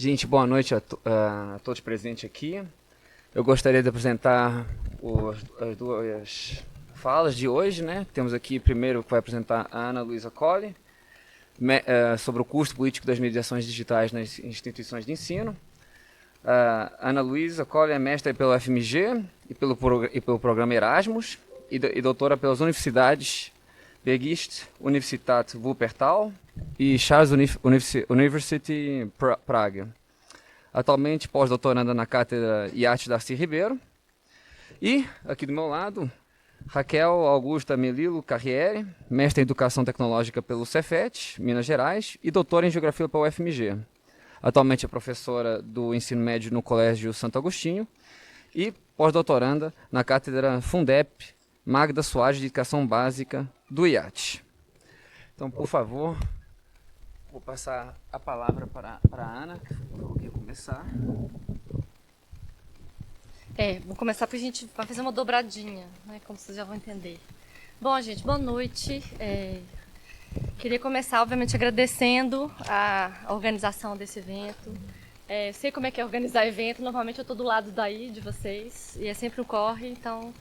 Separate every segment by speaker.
Speaker 1: Gente, boa noite a todos presentes aqui. Eu gostaria de apresentar as duas falas de hoje, né? Temos aqui primeiro que vai apresentar a Ana Luísa Colli, sobre o custo político das mediações digitais nas instituições de ensino. A Ana Luísa Colli é mestra pelo FMG e pelo programa Erasmus e doutora pelas universidades Begist Universitat Wuppertal e Charles University Praga. Atualmente pós-doutoranda na cátedra IAT Darcy Ribeiro. E, aqui do meu lado, Raquel Augusta Melilo Carriere, mestre em Educação Tecnológica pelo Cefet, Minas Gerais, e doutora em Geografia pela UFMG. Atualmente é professora do ensino médio no Colégio Santo Agostinho e pós-doutoranda na cátedra Fundep Magda Soares de Educação Básica do IAT. Então, por favor, vou passar a palavra para a Ana, que falou que ia começar.
Speaker 2: Vou começar porque a gente vai fazer uma dobradinha, né, como vocês já vão entender. Bom, gente, boa noite. Queria começar, obviamente, agradecendo a organização desse evento. Sei como é que é organizar evento, normalmente eu estou do lado daí de vocês, e é sempre um corre, então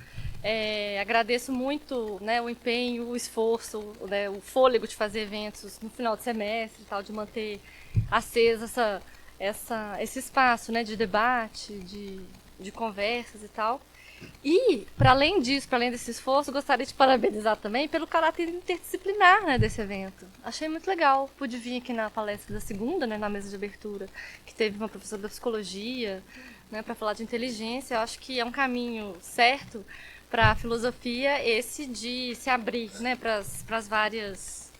Speaker 2: agradeço muito, né, o empenho, o esforço, né, o fôlego de fazer eventos no final de semestre, tal, de manter aceso esse espaço, né, de debate, de conversas e tal. E, para além disso, para além desse esforço, gostaria de parabenizar também pelo caráter interdisciplinar, né, desse evento. Achei muito legal. Pude vir aqui na palestra da segunda, né, na mesa de abertura, que teve uma professora da psicologia, né, para falar de inteligência. Eu acho que é um caminho certo para a filosofia esse de se abrir, né, para as várias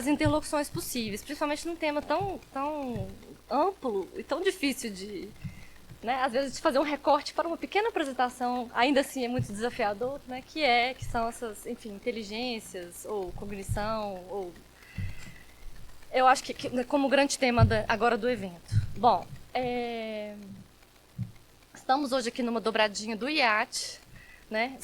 Speaker 2: interlocuções possíveis, principalmente num tema tão amplo e tão difícil de... Né, às vezes de fazer um recorte para uma pequena apresentação, ainda assim é muito desafiador, né, que são essas, enfim, inteligências ou cognição, ou eu acho que como grande tema agora do evento. Bom, estamos hoje aqui numa dobradinha do IAT, né,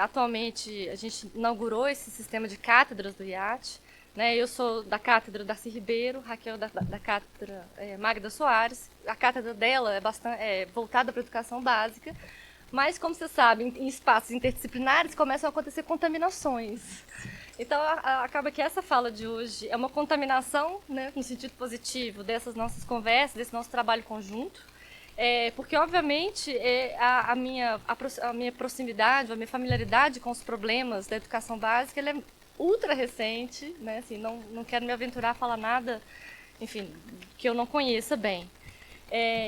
Speaker 2: atualmente a gente inaugurou esse sistema de cátedras do IAT, né, eu sou da cátedra Darcy Ribeiro, Raquel da cátedra Magda Soares. A cátedra dela é bastante voltada para a educação básica, mas, como vocês sabem, em espaços interdisciplinares começam a acontecer contaminações. Então, acaba que essa fala de hoje é uma contaminação, né, no sentido positivo, dessas nossas conversas, desse nosso trabalho conjunto, porque, obviamente, a minha proximidade, a minha familiaridade com os problemas da educação básica, ela é ultra recente, né? Assim, não quero me aventurar a falar nada, enfim, que eu não conheça bem.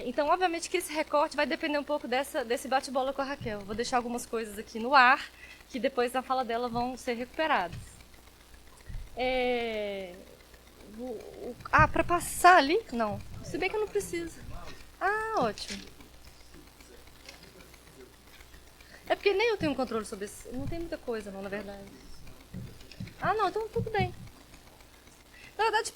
Speaker 2: Então, obviamente, que esse recorte vai depender um pouco desse bate-bola com a Raquel. Vou deixar algumas coisas aqui no ar, que depois na fala dela vão ser recuperadas. Para passar ali? Não. Se bem que eu não preciso. Ah, ótimo. É porque nem eu tenho controle sobre isso. Não tem muita coisa, não, na verdade. Ah, não, então tudo bem. Na verdade,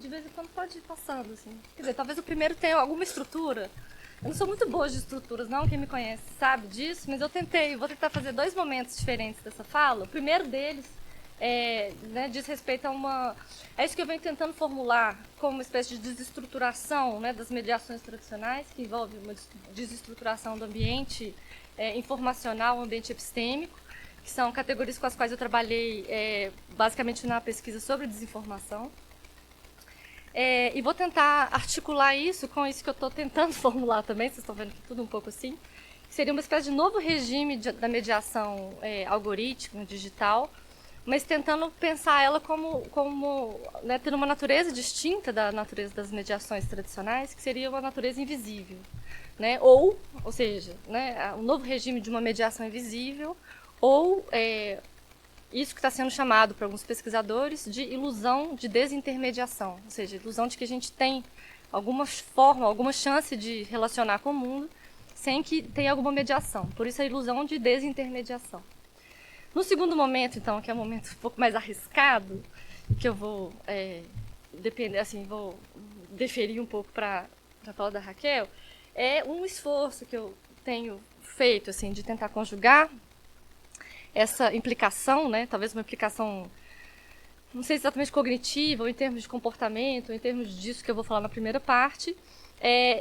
Speaker 2: de vez em quando pode ir passando, assim. Quer dizer, talvez o primeiro tenha alguma estrutura. Eu não sou muito boa de estruturas, não. Quem me conhece sabe disso, mas vou tentar fazer dois momentos diferentes dessa fala. O primeiro deles né, diz respeito a é isso que eu venho tentando formular como uma espécie de desestruturação, né, das mediações tradicionais, que envolve uma desestruturação do ambiente informacional, ambiente epistêmico, que são categorias com as quais eu trabalhei basicamente na pesquisa sobre desinformação. E vou tentar articular isso com isso que eu estou tentando formular também, vocês estão vendo que tudo um pouco assim, que seria uma espécie de novo regime da mediação algorítmica, digital, mas tentando pensar ela como né, tendo uma natureza distinta da natureza das mediações tradicionais, que seria uma natureza invisível. Né? Ou seja, né, um novo regime de uma mediação invisível, ou isso que está sendo chamado por alguns pesquisadores de ilusão de desintermediação, ou seja, ilusão de que a gente tem alguma forma, alguma chance de relacionar com o mundo sem que tenha alguma mediação. Por isso a ilusão de desintermediação. No segundo momento, então, que é um momento um pouco mais arriscado, que eu vou vou deferir um pouco para a fala da Raquel, é um esforço que eu tenho feito assim, de tentar conjugar essa implicação, né, talvez uma implicação não sei exatamente cognitiva, ou em termos de comportamento, ou em termos disso que eu vou falar na primeira parte,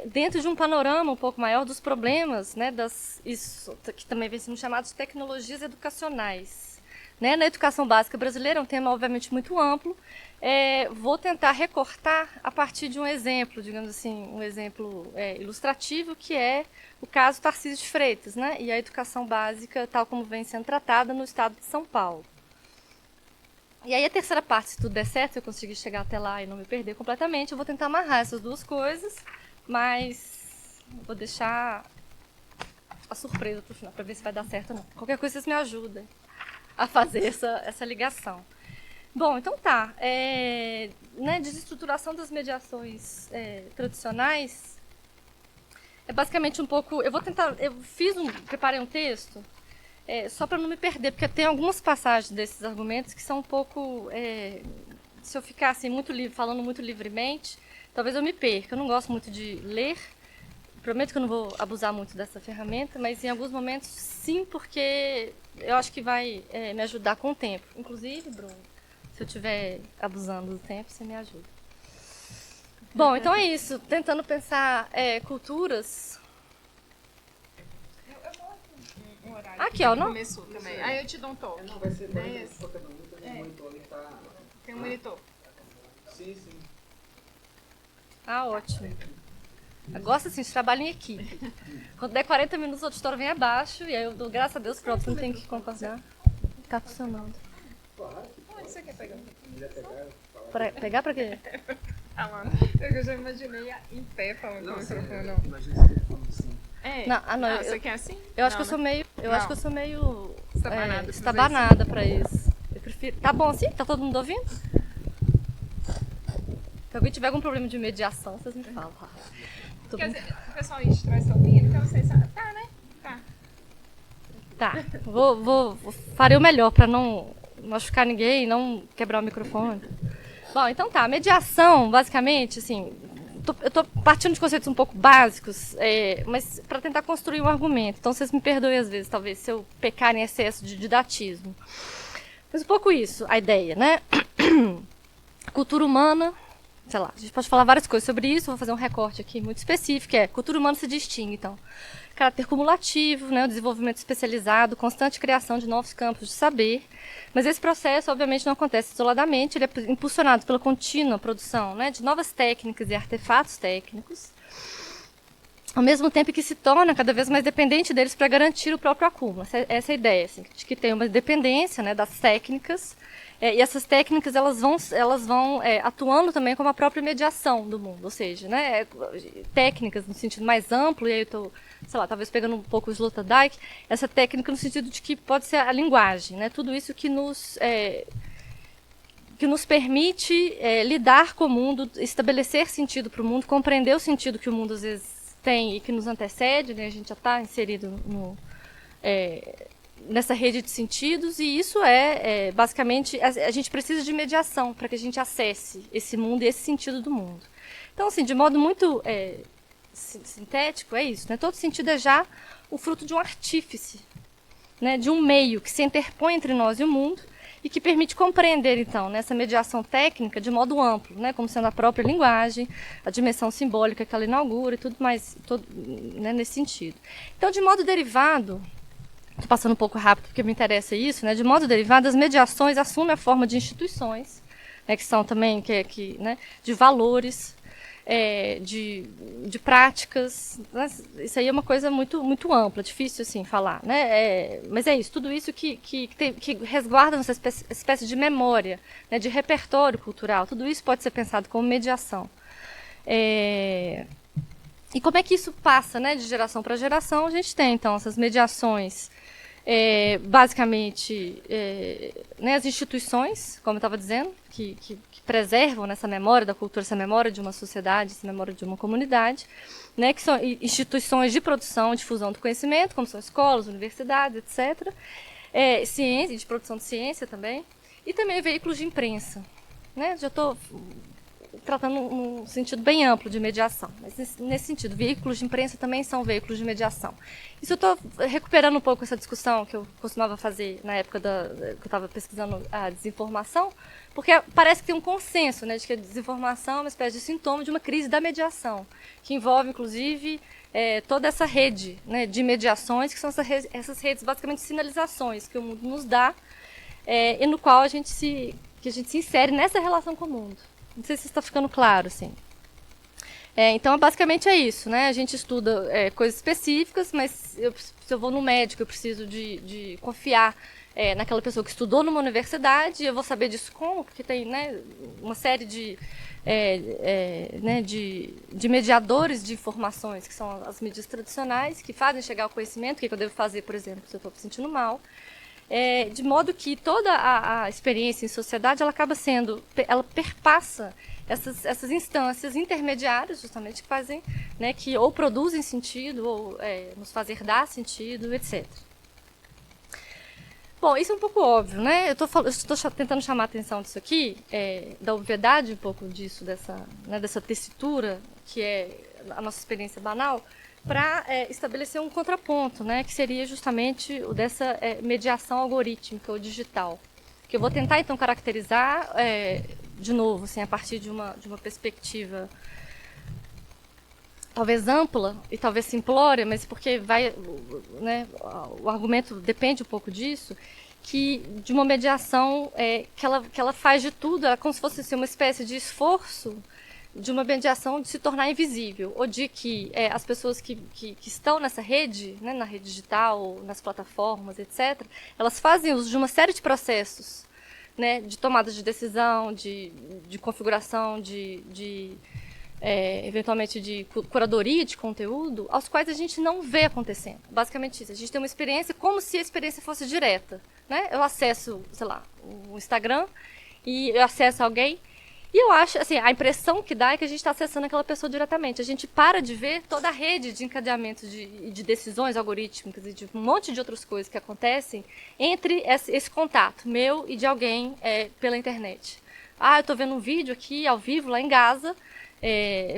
Speaker 2: dentro de um panorama um pouco maior dos problemas, né, isso que também vem sendo chamado de tecnologias educacionais. Né? Na educação básica brasileira é um tema obviamente muito amplo. Vou tentar recortar a partir de um exemplo, digamos assim, um exemplo ilustrativo, que é o caso Tarcísio de Freitas, né? E a educação básica tal como vem sendo tratada no estado de São Paulo. E aí a terceira parte, se tudo der certo, se eu conseguir chegar até lá e não me perder completamente, eu vou tentar amarrar essas duas coisas, mas vou deixar a surpresa para o final, para ver se vai dar certo ou não. Qualquer coisa vocês me ajudem a fazer essa ligação. Bom, então tá. Né, desestruturação das mediações tradicionais é basicamente um pouco... Eu preparei um texto só para não me perder, porque tem algumas passagens desses argumentos que são um pouco... se eu ficar assim, falando muito livremente, talvez eu me perca. Eu não gosto muito de ler. Prometo que eu não vou abusar muito dessa ferramenta, mas em alguns momentos sim, porque eu acho que vai me ajudar com o tempo. Inclusive, Bruno, se eu estiver abusando do tempo, você me ajuda. Bom, então é isso. Tentando pensar culturas.
Speaker 3: Eu vou um horário.
Speaker 2: Aqui, ó. Não?
Speaker 3: Começou também. Aí eu te dou um toque.
Speaker 1: Não, vai ser qualquer minuto, tem um monitor ali que tá...
Speaker 3: Tem um monitor.
Speaker 1: Sim, sim.
Speaker 2: Ah, ótimo. Eu gosto assim de trabalho em equipe. Quando der 40 minutos, o auditório vem abaixo e aí eu dou graças a Deus, pronto, não tem que concordar. Tá funcionando.
Speaker 3: Onde você quer pegar?
Speaker 2: Pegar pra quê?
Speaker 3: Falando. Eu já imaginei em pé falando com o microfone. Não.
Speaker 1: Imagina você falando assim.
Speaker 2: Não,
Speaker 3: você quer assim?
Speaker 2: Eu acho que eu sou meio. Eu acho que eu sou meio.
Speaker 3: Estabanada.
Speaker 2: Estabanada pra isso. Eu prefiro. Tá bom assim? Tá todo mundo ouvindo? Se alguém tiver algum problema de mediação, vocês me falam.
Speaker 3: Quer dizer, o pessoal aí de trás tá ouvindo, então vocês sabem. Tá, né? Tá.
Speaker 2: Tá. Farei o melhor pra não machucar ninguém, não quebrar o microfone. Bom, então tá. Mediação, basicamente, assim. Eu tô partindo de conceitos um pouco básicos, mas para tentar construir um argumento. Então vocês me perdoem às vezes, talvez, se eu pecar em excesso de didatismo. Mas um pouco isso, a ideia, né? Cultura humana, sei lá, a gente pode falar várias coisas sobre isso, vou fazer um recorte aqui muito específico, cultura humana se distingue, então. Caráter cumulativo, né, o desenvolvimento especializado, constante criação de novos campos de saber, mas esse processo, obviamente, não acontece isoladamente, ele é impulsionado pela contínua produção, né, de novas técnicas e artefatos técnicos, ao mesmo tempo que se torna cada vez mais dependente deles para garantir o próprio acúmulo. Essa é a ideia, assim, de que tem uma dependência, né, das técnicas, e essas técnicas elas vão atuando também como a própria mediação do mundo, ou seja, né, técnicas no sentido mais amplo, e aí eu estou, sei lá, talvez pegando um pouco o Sloterdijk, essa técnica no sentido de que pode ser a linguagem, né, tudo isso que nos permite lidar com o mundo, estabelecer sentido para o mundo, compreender o sentido que o mundo às vezes tem e que nos antecede, né, a gente já está inserido nessa rede de sentidos, e isso basicamente, a gente precisa de mediação para que a gente acesse esse mundo e esse sentido do mundo. Então, assim, de modo muito sintético, é isso, né? Todo sentido é já o fruto de um artífice, né? De um meio que se interpõe entre nós e o mundo e que permite compreender, então, nessa mediação técnica de modo amplo, né? Como sendo a própria linguagem, a dimensão simbólica que ela inaugura e tudo mais, né? Nesse sentido. Então, de modo derivado, estou passando um pouco rápido porque me interessa isso, né? De modo derivado, as mediações assumem a forma de instituições, né? Que são também né? De valores, de práticas, né? Isso aí é uma coisa muito, muito ampla, difícil assim falar, né? Mas é isso, tudo isso que resguarda essa espécie de memória, né? De repertório cultural, tudo isso pode ser pensado como mediação. E como é que isso passa, né? De geração para geração? A gente tem então essas mediações, basicamente, né? As instituições, como eu estava dizendo, que preservam nessa memória da cultura, essa memória de uma sociedade, essa memória de uma comunidade, né, que são instituições de produção e difusão do conhecimento, como são escolas, universidades, etc. Ciência, de produção de ciência também, e também veículos de imprensa. Né? Já estou tratando num sentido bem amplo de mediação. Mas nesse sentido, veículos de imprensa também são veículos de mediação. Isso eu estou recuperando um pouco essa discussão que eu costumava fazer na época que eu estava pesquisando a desinformação, porque parece que tem um consenso, né, de que a desinformação é uma espécie de sintoma de uma crise da mediação, que envolve, inclusive, toda essa rede, né, de mediações, que são essas redes, basicamente, sinalizações que o mundo nos dá, e no qual a gente se insere nessa relação com o mundo. Não sei se está ficando claro, assim. Então, basicamente é isso, né? A gente estuda coisas específicas, mas se eu vou no médico, eu preciso de confiar naquela pessoa que estudou numa universidade, eu vou saber disso como, porque tem, né, uma série de mediadores de informações, que são as mídias tradicionais, que fazem chegar ao conhecimento, o que eu devo fazer, por exemplo, se eu estou me sentindo mal. De modo que toda a experiência em sociedade, ela perpassa essas instâncias intermediárias, justamente, que fazem, né, que ou produzem sentido, ou nos fazer dar sentido, etc. Bom, isso é um pouco óbvio, né? Eu estou tentando chamar a atenção disso aqui, da obviedade um pouco disso, dessa tessitura, que é a nossa experiência banal, para estabelecer um contraponto, né, que seria justamente o dessa mediação algorítmica ou digital, que eu vou tentar então caracterizar de novo, assim, a partir de uma perspectiva talvez ampla e talvez simplória, mas porque né, o argumento depende um pouco disso, que de uma mediação que ela faz de tudo, ela é como se fosse assim, uma espécie de esforço de uma mediação de se tornar invisível, ou de que as pessoas que estão nessa rede, né, na rede digital, nas plataformas, etc., elas fazem uso de uma série de processos, né, de tomada de decisão, de configuração, eventualmente de curadoria de conteúdo, aos quais a gente não vê acontecendo. Basicamente isso. A gente tem uma experiência como se a experiência fosse direta, né? Eu acesso, sei lá, o Instagram e eu acesso alguém. E eu acho, assim, a impressão que dá é que a gente está acessando aquela pessoa diretamente. A gente para de ver toda a rede de encadeamento de decisões algorítmicas e de um monte de outras coisas que acontecem entre esse contato meu e de alguém pela internet. Eu estou vendo um vídeo aqui, ao vivo, lá em Gaza.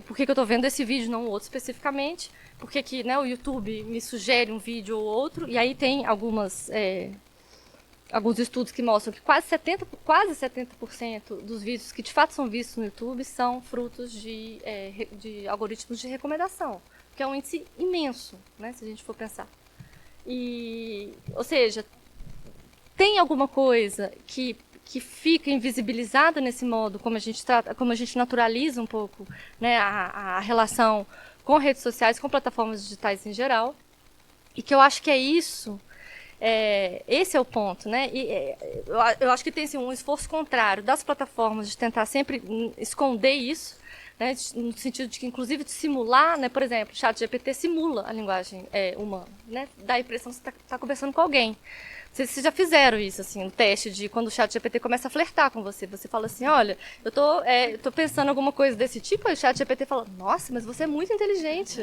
Speaker 2: Por que eu estou vendo esse vídeo, não o outro especificamente? Por que né, o YouTube me sugere um vídeo ou outro? E aí tem alguns estudos que mostram que quase 70% dos vídeos que de fato são vistos no YouTube são frutos de algoritmos de recomendação, que é um índice imenso, né, se a gente for pensar. Ou seja, tem alguma coisa que fica invisibilizada nesse modo, como a gente naturaliza um pouco, né, a relação com redes sociais, com plataformas digitais em geral, e que eu acho que é isso. Esse é o ponto, né? Eu acho que tem assim, um esforço contrário das plataformas de tentar sempre esconder isso, né? No sentido de que, inclusive, de simular, né? Por exemplo, o ChatGPT simula a linguagem humana, né? Dá a impressão que você está conversando com alguém. Vocês já fizeram isso, assim, um teste de quando o ChatGPT começa a flertar com você. Você fala assim, olha, eu tô pensando alguma coisa desse tipo, aí o ChatGPT fala, nossa, mas você é muito inteligente.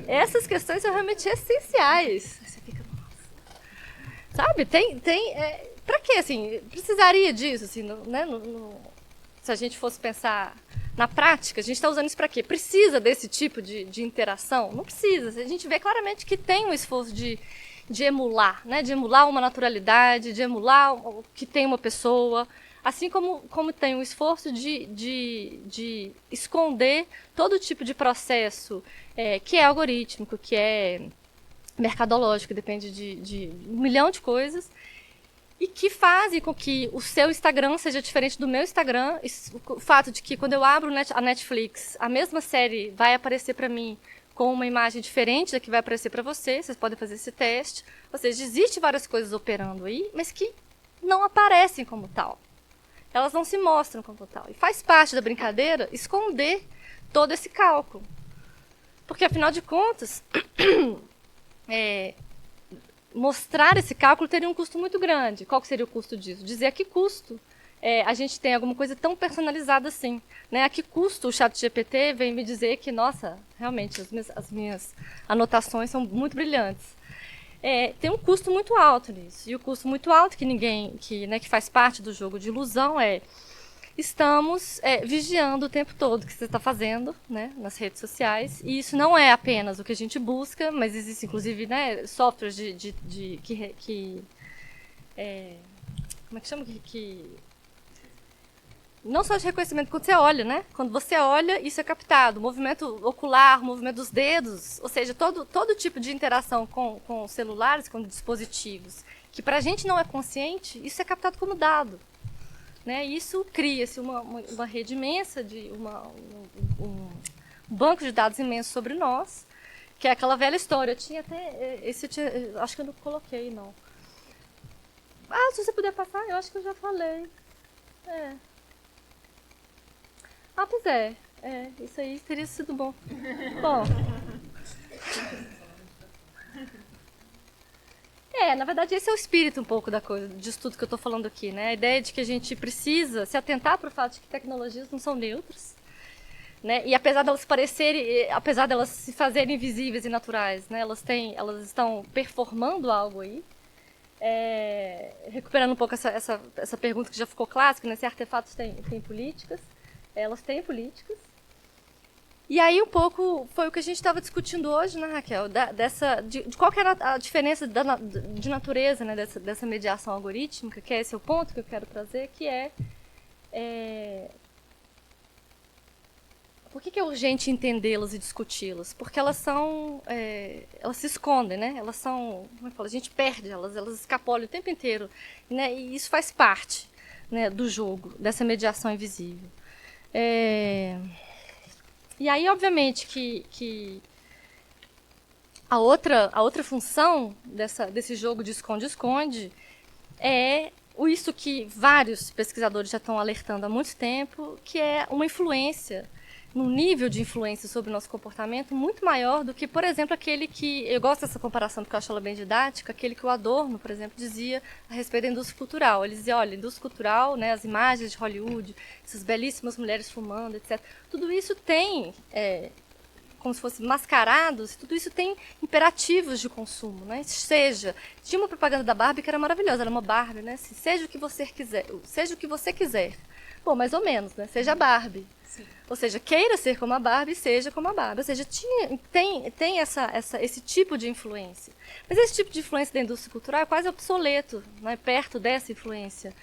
Speaker 2: Essas questões são realmente essenciais. Você fica, sabe, pra quê, assim, precisaria disso, assim, né, se a gente fosse pensar na prática, a gente está usando isso para quê? Precisa desse tipo de interação? Não precisa, a gente vê claramente que tem um esforço de emular, né, de emular uma naturalidade, de emular o que tem uma pessoa, assim como tem um esforço de esconder todo tipo de processo que é algorítmico, que é mercadológico, depende de um milhão de coisas, e que fazem com que o seu Instagram seja diferente do meu Instagram. O fato de que quando eu abro a Netflix, a mesma série vai aparecer para mim com uma imagem diferente da que vai aparecer para vocês podem fazer esse teste. Ou seja, existem várias coisas operando aí, mas que não aparecem como tal. Elas não se mostram como tal. E faz parte da brincadeira esconder todo esse cálculo. Porque, afinal de contas, mostrar esse cálculo teria um custo muito grande. Qual que seria o custo disso? Dizer a que custo a gente tem alguma coisa tão personalizada assim. Né? A que custo o ChatGPT vem me dizer que, nossa, realmente, as minhas anotações são muito brilhantes. Tem um custo muito alto nisso. E o custo muito alto que faz parte do jogo de ilusão estamos vigiando o tempo todo o que você está fazendo, né, nas redes sociais. E isso não é apenas o que a gente busca, mas existe inclusive, né, softwares como é que chama? Não só de reconhecimento, quando você olha, né? Quando você olha, isso é captado. O movimento ocular, o movimento dos dedos, ou seja, todo tipo de interação com celulares, com dispositivos, que para a gente não é consciente, isso é captado como dado. Né? Isso cria-se uma rede imensa, um banco de dados imenso sobre nós, que é aquela velha história. Eu tinha até... acho que eu não coloquei, não. Ah, se você puder passar, eu acho que eu já falei. Ah, pois é. Isso aí teria sido bom. Bom. Na verdade, esse é o espírito um pouco da coisa, disso tudo que eu estou falando aqui, né? A ideia de que a gente precisa se atentar para o fato de que tecnologias não são neutras, né? E apesar delas se fazerem invisíveis e naturais, né? Elas estão performando algo aí. Recuperando um pouco essa pergunta que já ficou clássica, né? Se artefatos têm políticas. Elas têm políticas. E aí um pouco foi o que a gente estava discutindo hoje, né, Raquel? De qual que era a diferença de natureza, né, dessa mediação algorítmica, que é esse o ponto que eu quero trazer, que por que é urgente entendê-las e discuti-las? Porque elas se escondem, né? Elas são, como é que fala? A gente perde elas escapolam o tempo inteiro, né? E isso faz parte, né, do jogo, dessa mediação invisível. E aí, obviamente, que a outra função desse jogo de esconde-esconde é isso que vários pesquisadores já estão alertando há muito tempo, que é uma influência, um nível de influência sobre o nosso comportamento muito maior do que, por exemplo, aquele que... Eu gosto dessa comparação porque eu acho ela bem didática, aquele que o Adorno, por exemplo, dizia a respeito da indústria cultural. Ele dizia, olha, a indústria cultural, né, as imagens de Hollywood, essas belíssimas mulheres fumando, etc. Tudo isso tem, como se fosse mascarados, tudo isso tem imperativos de consumo, né? Tinha uma propaganda da Barbie que era maravilhosa, era uma Barbie, né? Assim, seja o que você quiser. Bom, mais ou menos, né? Seja Barbie. Sim. Ou seja, queira ser como a Barbie, seja como a Barbie. Ou seja, tem esse tipo de influência. Mas esse tipo de influência da indústria cultural é quase obsoleto, né? Perto dessa influência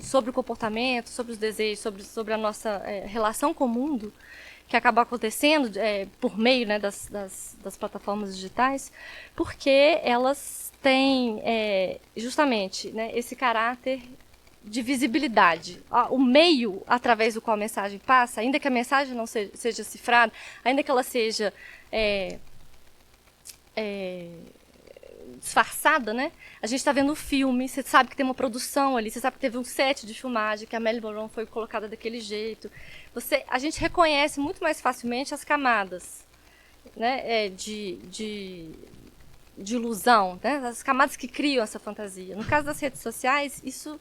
Speaker 2: sobre o comportamento, sobre os desejos, sobre a nossa relação com o mundo, que acaba acontecendo por meio, né, das plataformas digitais, porque elas têm justamente, né, esse caráter de visibilidade. O meio através do qual a mensagem passa, ainda que a mensagem não seja cifrada, ainda que ela seja disfarçada, né? A gente está vendo o filme, você sabe que tem uma produção ali, você sabe que teve um set de filmagem, que a Marilyn Monroe foi colocada daquele jeito. A gente reconhece muito mais facilmente as camadas, né, de ilusão, né? As camadas que criam essa fantasia. No caso das redes sociais, isso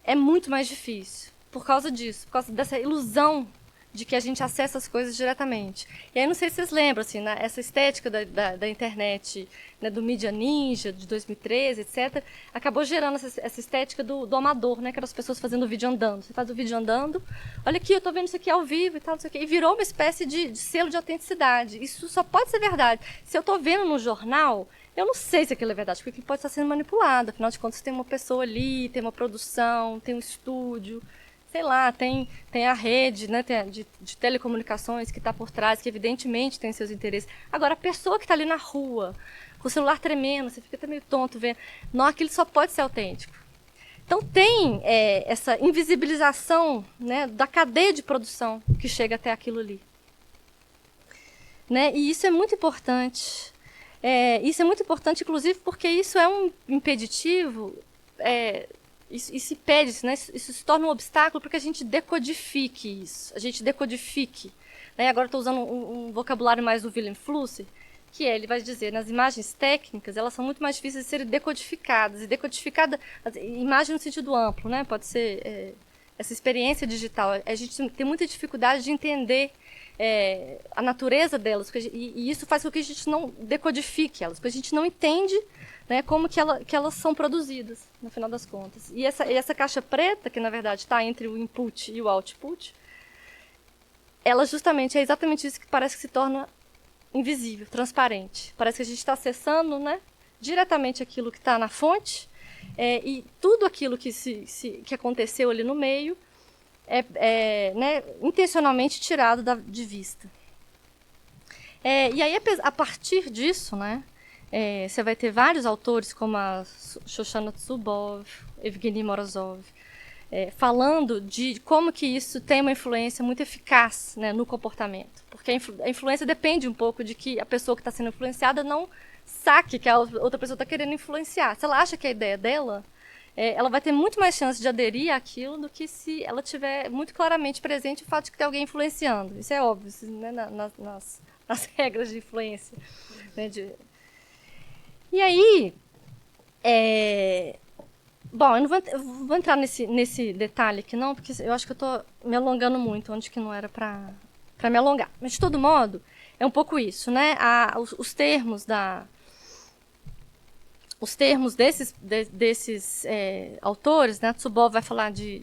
Speaker 2: é muito mais difícil, por causa disso, por causa dessa ilusão de que a gente acessa as coisas diretamente. E aí, não sei se vocês lembram, assim, né, essa estética da internet, né, do Mídia Ninja, de 2013, etc., acabou gerando essa estética do amador, né, que eram as pessoas fazendo o vídeo andando. Você faz o vídeo andando, olha aqui, eu estou vendo isso aqui ao vivo e tal, não sei o quê, e virou uma espécie de selo de autenticidade. Isso só pode ser verdade. Se eu estou vendo no jornal, eu não sei se aquilo é verdade, porque aquilo pode estar sendo manipulado. Afinal de contas, tem uma pessoa ali, tem uma produção, tem um estúdio, sei lá, tem a rede, né, de telecomunicações que está por trás, que evidentemente tem seus interesses. Agora, a pessoa que está ali na rua, com o celular tremendo, você fica até meio tonto vendo, não, aquilo só pode ser autêntico. Então tem essa invisibilização, né, da cadeia de produção que chega até aquilo ali. Né? E isso é muito importante. Isso é muito importante, inclusive, porque isso é um impeditivo, isso se pede, né? Isso se torna um obstáculo para que a gente decodifique isso, a gente decodifique. Né? Agora estou usando um vocabulário mais do Willem Flusser, que ele vai dizer, nas imagens técnicas, elas são muito mais difíceis de serem decodificadas, e decodificada, imagem no sentido amplo, né? Pode ser essa experiência digital, a gente tem muita dificuldade de entender a natureza delas, e isso faz com que a gente não decodifique elas, porque a gente não entende, né, como que elas são produzidas, no final das contas. E essa caixa preta, que na verdade está entre o input e o output, ela justamente é exatamente isso que parece que se torna invisível, transparente. Parece que a gente está acessando, né, diretamente aquilo que está na fonte, e tudo aquilo que aconteceu ali no meio né, intencionalmente tirado de vista. E aí, a partir disso, né, você vai ter vários autores, como a Shoshana Zuboff, Evgeny Morozov, falando de como que isso tem uma influência muito eficaz, né, no comportamento. Porque a influência depende um pouco de que a pessoa que está sendo influenciada não saque que a outra pessoa está querendo influenciar. Se ela acha que a ideia é dela, ela vai ter muito mais chance de aderir àquilo do que se ela tiver muito claramente presente o fato de que tem alguém influenciando. Isso é óbvio, isso, né, nas regras de influência. Né, E aí, bom, eu não vou entrar nesse detalhe aqui não, porque eu acho que eu estou me alongando muito, onde que não era para me alongar. Mas, de todo modo, é um pouco isso, né? Os termos desses autores, né? Zuboff vai falar de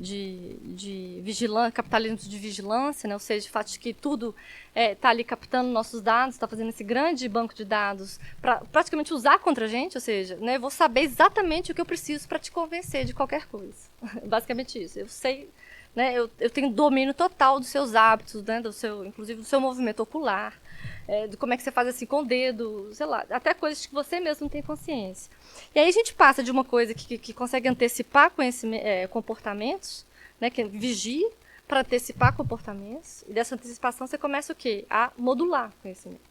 Speaker 2: capitalismo de vigilância, né? Ou seja, o fato de que tudo está ali captando nossos dados, está fazendo esse grande banco de dados para praticamente usar contra a gente, ou seja, né? Eu vou saber exatamente o que eu preciso para te convencer de qualquer coisa. Basicamente isso. Eu sei, né? Eu tenho domínio total dos seus hábitos, né? Inclusive do seu movimento ocular, de como é que você faz assim com o dedo, sei lá, até coisas que você mesmo não tem consciência. E aí a gente passa de uma coisa que consegue antecipar comportamentos, né, que é vigia, para antecipar comportamentos, e dessa antecipação você começa o quê? A modular conhecimentos.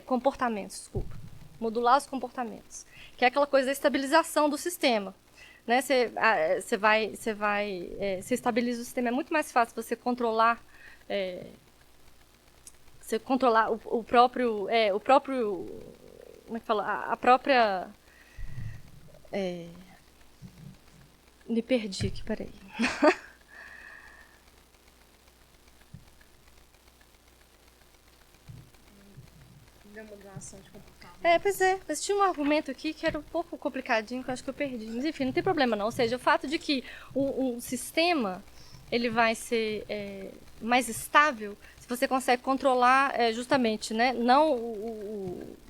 Speaker 2: Comportamentos, desculpa. Modular os comportamentos. Que é aquela coisa da estabilização do sistema. Né? Você estabiliza o sistema. É muito mais fácil você controlar o próprio, como é que fala? A própria, me perdi aqui, peraí.
Speaker 3: Modulação de comportamento.
Speaker 2: Pois é, mas tinha um argumento aqui que era um pouco complicadinho, que eu acho que eu perdi. Mas enfim, não tem problema não. Ou seja, o fato de que um sistema ele vai ser mais estável se você consegue controlar justamente, né? Não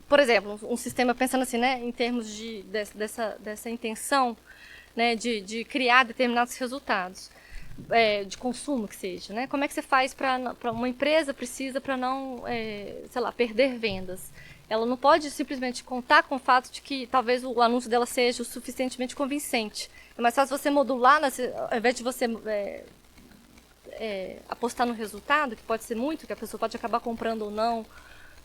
Speaker 2: por exemplo, um sistema pensando assim, né, em termos dessa intenção, né, de criar determinados resultados. De consumo que seja, né? Como é que você faz para uma empresa precisa para não, sei lá, perder vendas? Ela não pode simplesmente contar com o fato de que talvez o anúncio dela seja o suficientemente convincente. É mais fácil você modular, ao invés de você apostar no resultado, que pode ser muito, que a pessoa pode acabar comprando ou não,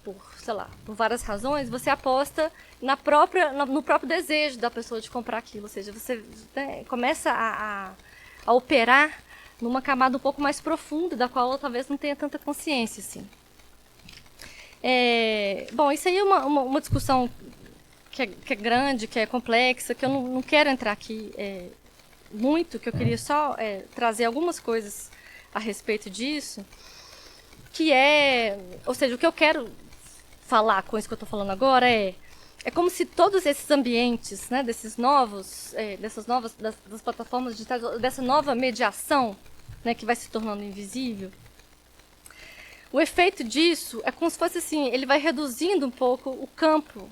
Speaker 2: por, sei lá, por várias razões, você aposta no próprio desejo da pessoa de comprar aquilo. Ou seja, você, né, começa a operar numa camada um pouco mais profunda, da qual ela talvez não tenha tanta consciência, assim. Bom, isso aí é uma discussão que é grande, que é complexa, que eu não quero entrar aqui muito, que eu queria só trazer algumas coisas a respeito disso, ou seja, o que eu quero falar com isso que eu estou falando agora é como se todos esses ambientes, né, das plataformas digitais, dessa nova mediação, né, que vai se tornando invisível, o efeito disso é como se fosse assim, ele vai reduzindo um pouco o campo,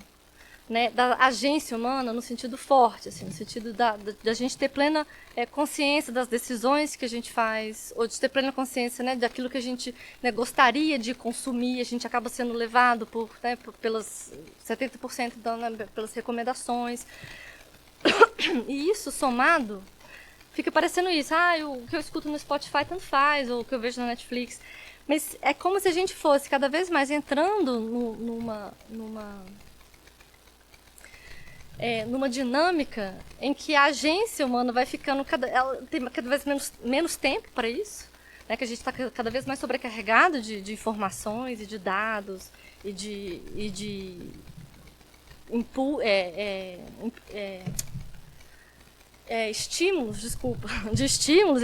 Speaker 2: né, da agência humana no sentido forte, assim, no sentido da gente ter plena consciência das decisões que a gente faz, ou de ter plena consciência, né, daquilo que a gente, né, gostaria de consumir. A gente acaba sendo levado pelas 70% pelas recomendações. E isso somado, fica parecendo isso. O que eu escuto no Spotify tanto faz, ou o que eu vejo na Netflix. Mas é como se a gente fosse cada vez mais entrando numa dinâmica em que a agência humana vai ficando ela tem cada vez menos tempo para isso, né, que a gente está cada vez mais sobrecarregado de informações e de dados e de estímulos,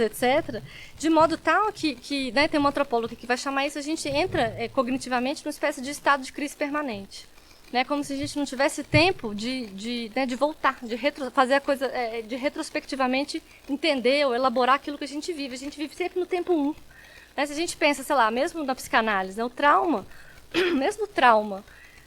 Speaker 2: etc., de modo tal que tem uma antropóloga que vai chamar isso, a gente entra cognitivamente numa espécie de estado de crise permanente. né, como se a gente não tivesse tempo né, de voltar, fazer a coisa, de retrospectivamente entender ou elaborar aquilo que a gente vive sempre no tempo 1. Né, se a gente pensa, sei lá, mesmo na psicanálise, né, o trauma, mesmo o trauma,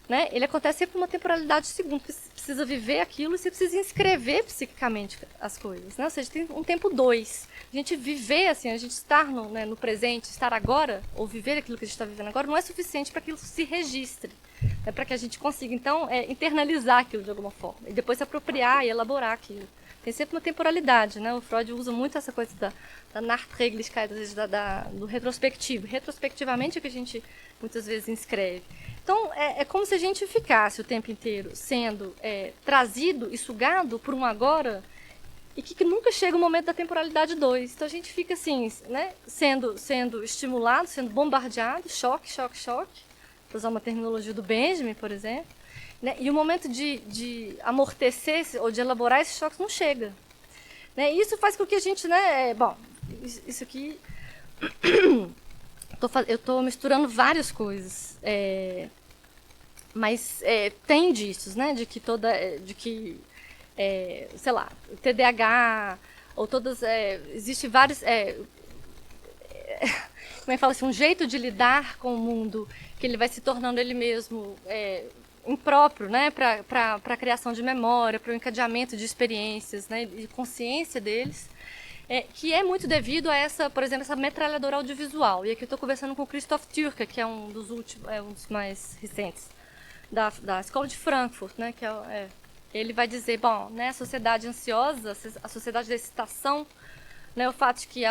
Speaker 2: né, ele acontece sempre numa temporalidade de segundo. Você precisa viver aquilo e você precisa inscrever psiquicamente as coisas. Né? Ou seja, tem um tempo 2. A gente viver, assim, a gente estar no presente, estar agora, ou viver aquilo que a gente está vivendo agora, não é suficiente para que aquilo se registre. É para que a gente consiga, então, internalizar aquilo de alguma forma. E depois se apropriar e elaborar aquilo. Tem sempre uma temporalidade, né? O Freud usa muito essa coisa da Nachträglichkeit, do retrospectivo. Retrospectivamente é que a gente muitas vezes inscreve. Então, é como se a gente ficasse o tempo inteiro sendo trazido e sugado por um agora e que nunca chega o momento da temporalidade 2. Então, a gente fica assim, né, sendo estimulado, sendo bombardeado, choque, para usar uma terminologia do Benjamin, por exemplo, né, e o momento de amortecer ou de elaborar esses choques não chega. Né, e isso faz com que a gente, né, bom, isso aqui... eu estou misturando várias coisas, mas tem indícios, né, de que sei lá, TDAH ou todas, existe vários, como é que fala assim, um jeito de lidar com o mundo que ele vai se tornando ele mesmo impróprio, né, para a criação de memória, para o encadeamento de experiências, né, e consciência deles. Que é muito devido a essa, por exemplo, essa metralhadora audiovisual. E aqui eu estou conversando com o Christoph Türker, que é um dos últimos, um dos mais recentes, da Escola de Frankfurt, né? Ele vai dizer, bom, né, a sociedade ansiosa, a sociedade da excitação, né, o fato de que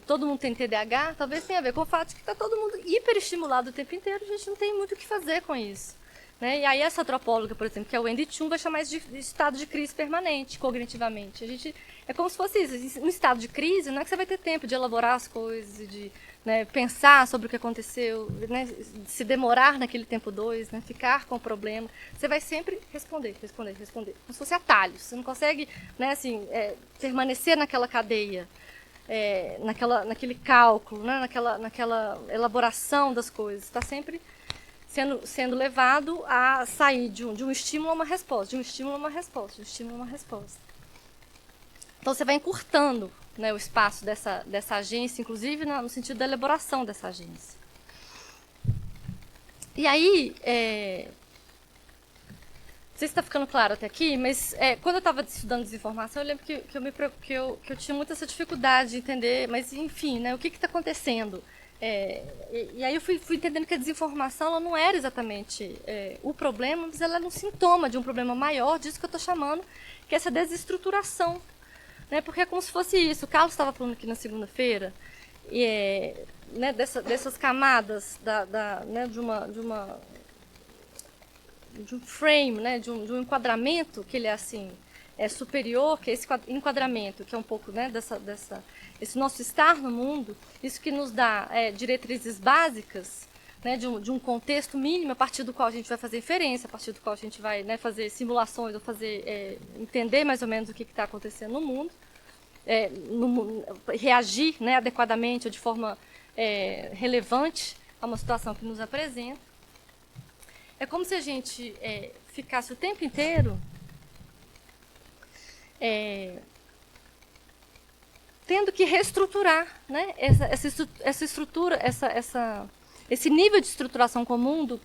Speaker 2: todo mundo tem TDAH, talvez tenha a ver com o fato de que está todo mundo hiperestimulado o tempo inteiro, a gente não tem muito o que fazer com isso. Né? E aí essa antropóloga, por exemplo, que é o Wendy Chun, vai chamar isso de estado de crise permanente, cognitivamente. É como se fosse isso. Um estado de crise não é que você vai ter tempo de elaborar as coisas, e de, né, pensar sobre o que aconteceu, né, se demorar naquele tempo 2, né, ficar com o problema. Você vai sempre responder. Como se fosse atalhos. Você não consegue, né, assim, permanecer naquela cadeia, naquele cálculo, né, naquela elaboração das coisas. Está sempre sendo levado a sair de um estímulo a uma resposta, de um estímulo a uma resposta, de um estímulo a uma resposta. Então você vai encurtando, né, o espaço dessa agência, inclusive no sentido da elaboração dessa agência. E aí, não sei se está ficando claro até aqui, mas quando eu estava estudando desinformação, eu lembro que eu tinha muita essa dificuldade de entender, mas enfim, né, o que está acontecendo? E aí eu fui entendendo que a desinformação ela não era exatamente o problema, mas ela era um sintoma de um problema maior, disso que eu estou chamando, que é essa desestruturação. Né, porque é como se fosse isso. O Carlos estava falando aqui na segunda-feira, né, dessas camadas né, de um frame, né, de um enquadramento que ele é assim, superior, que é esse enquadramento, que é um pouco, né, esse nosso estar no mundo, isso que nos dá diretrizes básicas, né, de um contexto mínimo a partir do qual a gente vai fazer inferência, a partir do qual a gente vai, né, fazer simulações ou entender mais ou menos o que está acontecendo no mundo, reagir, né, adequadamente ou de forma relevante a uma situação que nos apresenta. É como se a gente ficasse o tempo inteiro tendo que reestruturar, né, essa estrutura, esse nível de estruturação com o mundo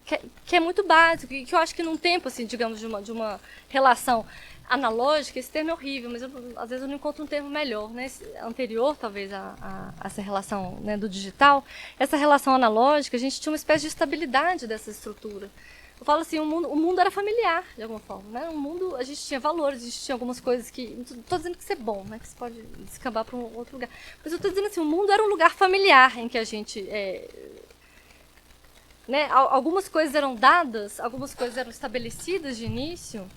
Speaker 2: que é muito básico e que eu acho que num tempo, assim, digamos, de uma relação analógica, esse termo é horrível, mas às vezes eu não encontro um termo melhor, né, anterior talvez a essa relação, né, do digital, essa relação analógica, a gente tinha uma espécie de estabilidade dessa estrutura. Eu falo assim, o mundo era familiar, de alguma forma, né? O mundo, a gente tinha valores, a gente tinha algumas coisas que... Não estou dizendo que isso é bom, né? Que isso pode descambar para um outro lugar. Mas eu estou dizendo assim, o mundo era um lugar familiar em que a gente... né? Algumas coisas eram dadas, algumas coisas eram estabelecidas de início,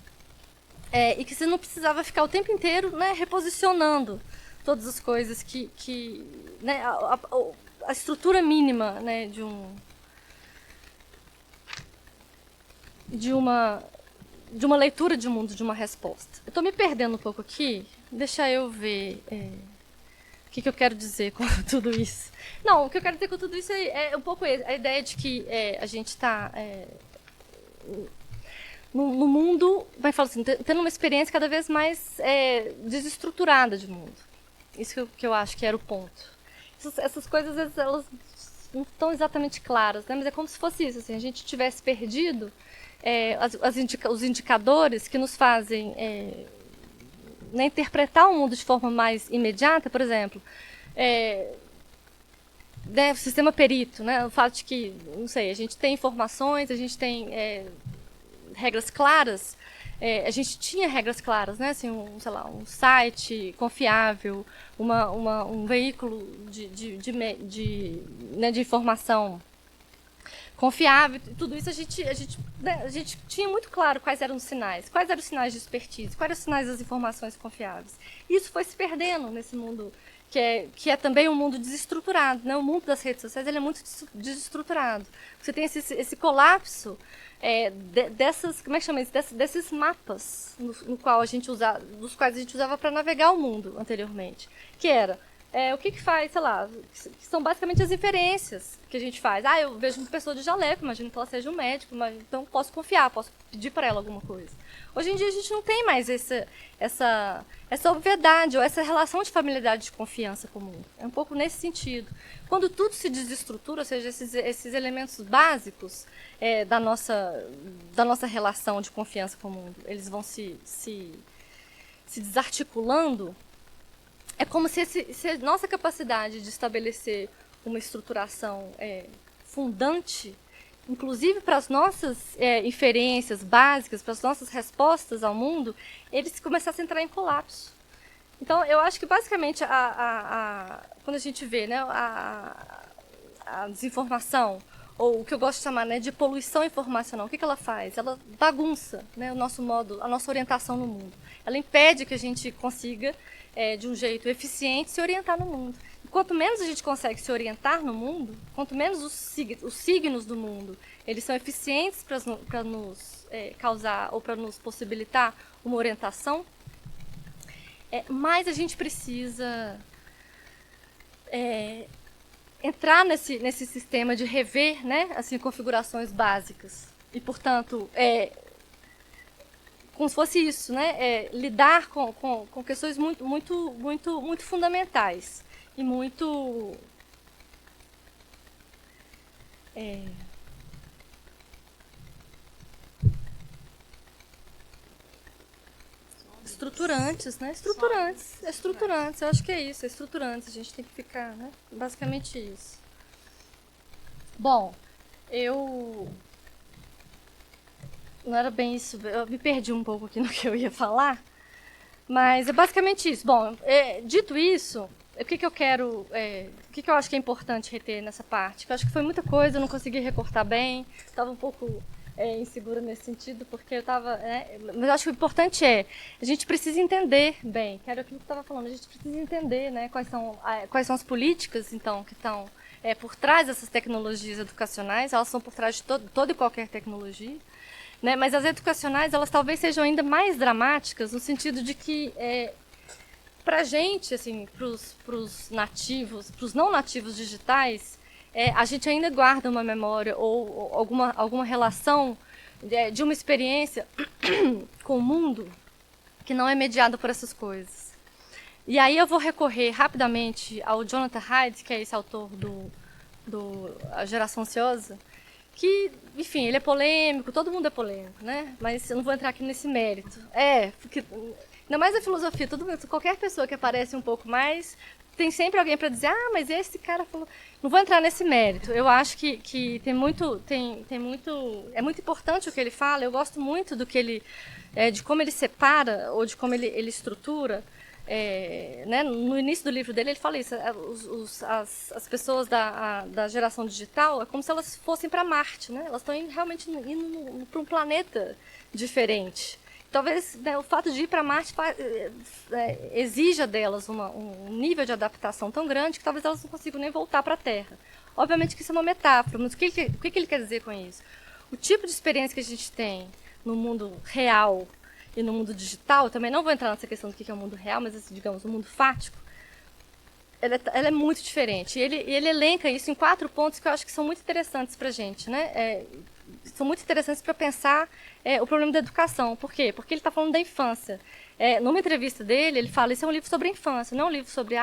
Speaker 2: e que você não precisava ficar o tempo inteiro, né, reposicionando todas as coisas que né, a estrutura mínima, né, de uma leitura de mundo, de uma resposta. Eu estou me perdendo um pouco aqui, deixa eu ver o que eu quero dizer com tudo isso. Não, o que eu quero dizer com tudo isso é um pouco a ideia de que a gente está... no mundo, vai falar assim, tendo uma experiência cada vez mais desestruturada de mundo. Isso que eu acho que era o ponto. Essas coisas, às vezes, elas não estão exatamente claras, né? Mas é como se fosse isso, assim, a gente tivesse perdido os indicadores que nos fazem né, interpretar o mundo de forma mais imediata, por exemplo, né, o sistema perito, né, o fato de que, não sei, a gente tem informações, a gente tem regras claras, a gente tinha regras claras, né, assim, sei lá, um site confiável, um veículo né, de informação confiável, tudo isso a gente tinha muito claro quais eram os sinais de expertise, quais eram os sinais das informações confiáveis. Isso foi se perdendo nesse mundo que é também um mundo desestruturado, né? O mundo das redes sociais ele é muito desestruturado. Você tem esse colapso dessas, como é que chama isso? Desses mapas no qual dos quais a gente usava para navegar o mundo anteriormente, que era o que faz, sei lá, que são basicamente as inferências que a gente faz. Eu vejo uma pessoa de jaleco, imagino que ela seja um médico, mas então posso confiar, posso pedir para ela alguma coisa. Hoje em dia a gente não tem mais essa obviedade ou essa relação de familiaridade de confiança comum. É um pouco nesse sentido. Quando tudo se desestrutura, ou seja, esses elementos básicos da nossa relação de confiança comum, eles vão se desarticulando. É como se a nossa capacidade de estabelecer uma estruturação fundante, inclusive para as nossas inferências básicas, para as nossas respostas ao mundo, eles começassem a entrar em colapso. Então, eu acho que, basicamente, quando a gente vê, né, a desinformação, ou o que eu gosto de chamar, né, de poluição informacional, o que ela faz? Ela bagunça, né, a nossa orientação no mundo. Ela impede que a gente consiga, de um jeito eficiente, se orientar no mundo. E quanto menos a gente consegue se orientar no mundo, quanto menos os signos do mundo eles são eficientes para nos causar ou para nos possibilitar uma orientação, mais a gente precisa entrar nesse sistema de rever, né, assim, configurações básicas. E, portanto, como se fosse isso, né, lidar com questões muito fundamentais e muito estruturantes, né? Estruturantes. Eu acho que é isso, estruturantes. A gente tem que ficar, né? Basicamente isso. Bom, não era bem isso. Eu me perdi um pouco aqui no que eu ia falar, mas é basicamente isso. Bom, dito isso, o que eu quero, o que eu acho que é importante reter nessa parte? Eu acho que foi muita coisa, eu não consegui recortar bem, estava um pouco insegura nesse sentido, porque eu estava... mas eu acho que o importante a gente precisa entender bem, que era aquilo que eu estava falando, a gente precisa entender, né, quais são as políticas, então, que estão por trás dessas tecnologias educacionais. Elas são por trás de toda e qualquer tecnologia, né, mas as educacionais, elas talvez sejam ainda mais dramáticas, no sentido de que, para a gente, assim, para os nativos, para os não nativos digitais, a gente ainda guarda uma memória ou alguma relação de uma experiência com o mundo que não é mediada por essas coisas. E aí eu vou recorrer rapidamente ao Jonathan Haidt, que é esse autor do A Geração Ansiosa, que, enfim, ele é polêmico, todo mundo é polêmico, né? Mas eu não vou entrar aqui nesse mérito. Porque, ainda mais a filosofia, qualquer pessoa que aparece um pouco mais, tem sempre alguém para dizer, mas esse cara falou... Não vou entrar nesse mérito. Eu acho que é muito importante o que ele fala. Eu gosto muito do que ele, de como ele separa ou de como ele estrutura. Né? No início do livro dele ele fala isso. As pessoas da geração digital é como se elas fossem para Marte, né? Elas estão realmente indo para um planeta diferente. Talvez, né, o fato de ir para Marte exija delas um nível de adaptação tão grande que talvez elas não consigam nem voltar para a Terra. Obviamente que isso é uma metáfora, mas o que ele quer dizer com isso? O tipo de experiência que a gente tem no mundo real e no mundo digital, também não vou entrar nessa questão do que é o mundo real, mas, digamos, o mundo fático, ela é muito diferente. Ele elenca isso em 4 pontos que eu acho que são muito interessantes para a gente, né? São muito interessantes para pensar o problema da educação. Por quê? Porque ele está falando da infância. Numa entrevista dele, ele fala, isso é um livro sobre a infância, não é um livro sobre,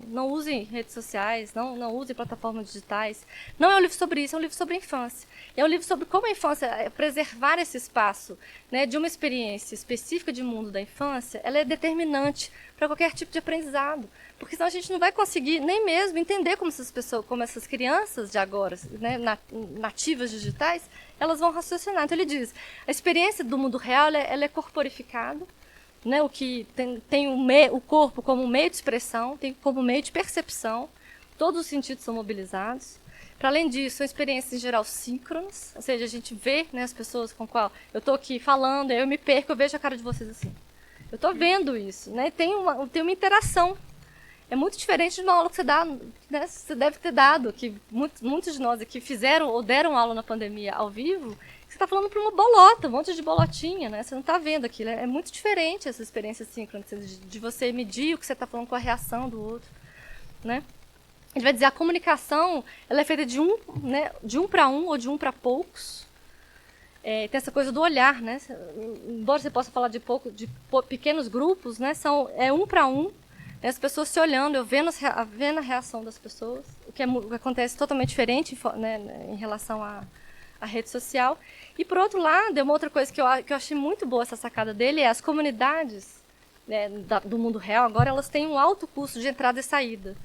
Speaker 2: não use redes sociais, não use plataformas digitais. Não é um livro sobre isso, é um livro sobre a infância. É um livro sobre como a infância, preservar esse espaço, né, de uma experiência específica de mundo da infância, ela é determinante para qualquer tipo de aprendizado. Porque senão a gente não vai conseguir nem mesmo entender como essas crianças de agora, né, nativas digitais, elas vão raciocinar. Então ele diz, a experiência do mundo real ela é corporificada, né, o que tem o corpo como meio de expressão, tem como meio de percepção, todos os sentidos são mobilizados. Para além disso, são experiências em geral síncronas, ou seja, a gente vê, né, as pessoas com qual eu estou aqui falando, eu me perco, eu vejo a cara de vocês assim. Eu estou vendo isso, né, tem uma interação. É muito diferente de uma aula que você dá, né, você deve ter dado, que muitos de nós aqui fizeram ou deram aula na pandemia ao vivo, você está falando para uma bolota, um monte de bolotinha, né? Você não está vendo aquilo. É muito diferente essa experiência síncrona, de você medir o que você está falando com a reação do outro, né? Ele vai dizer, a comunicação ela é feita de um para um ou de um para poucos. Tem essa coisa do olhar, né? Embora você possa falar de pequenos grupos, né? É um para um. As pessoas se olhando, eu vendo a reação das pessoas, o que acontece totalmente diferente, né, em relação à rede social. E, por outro lado, uma outra coisa que eu achei muito boa essa sacada dele é as comunidades, né, do mundo real, agora elas têm um alto custo de entrada e saída,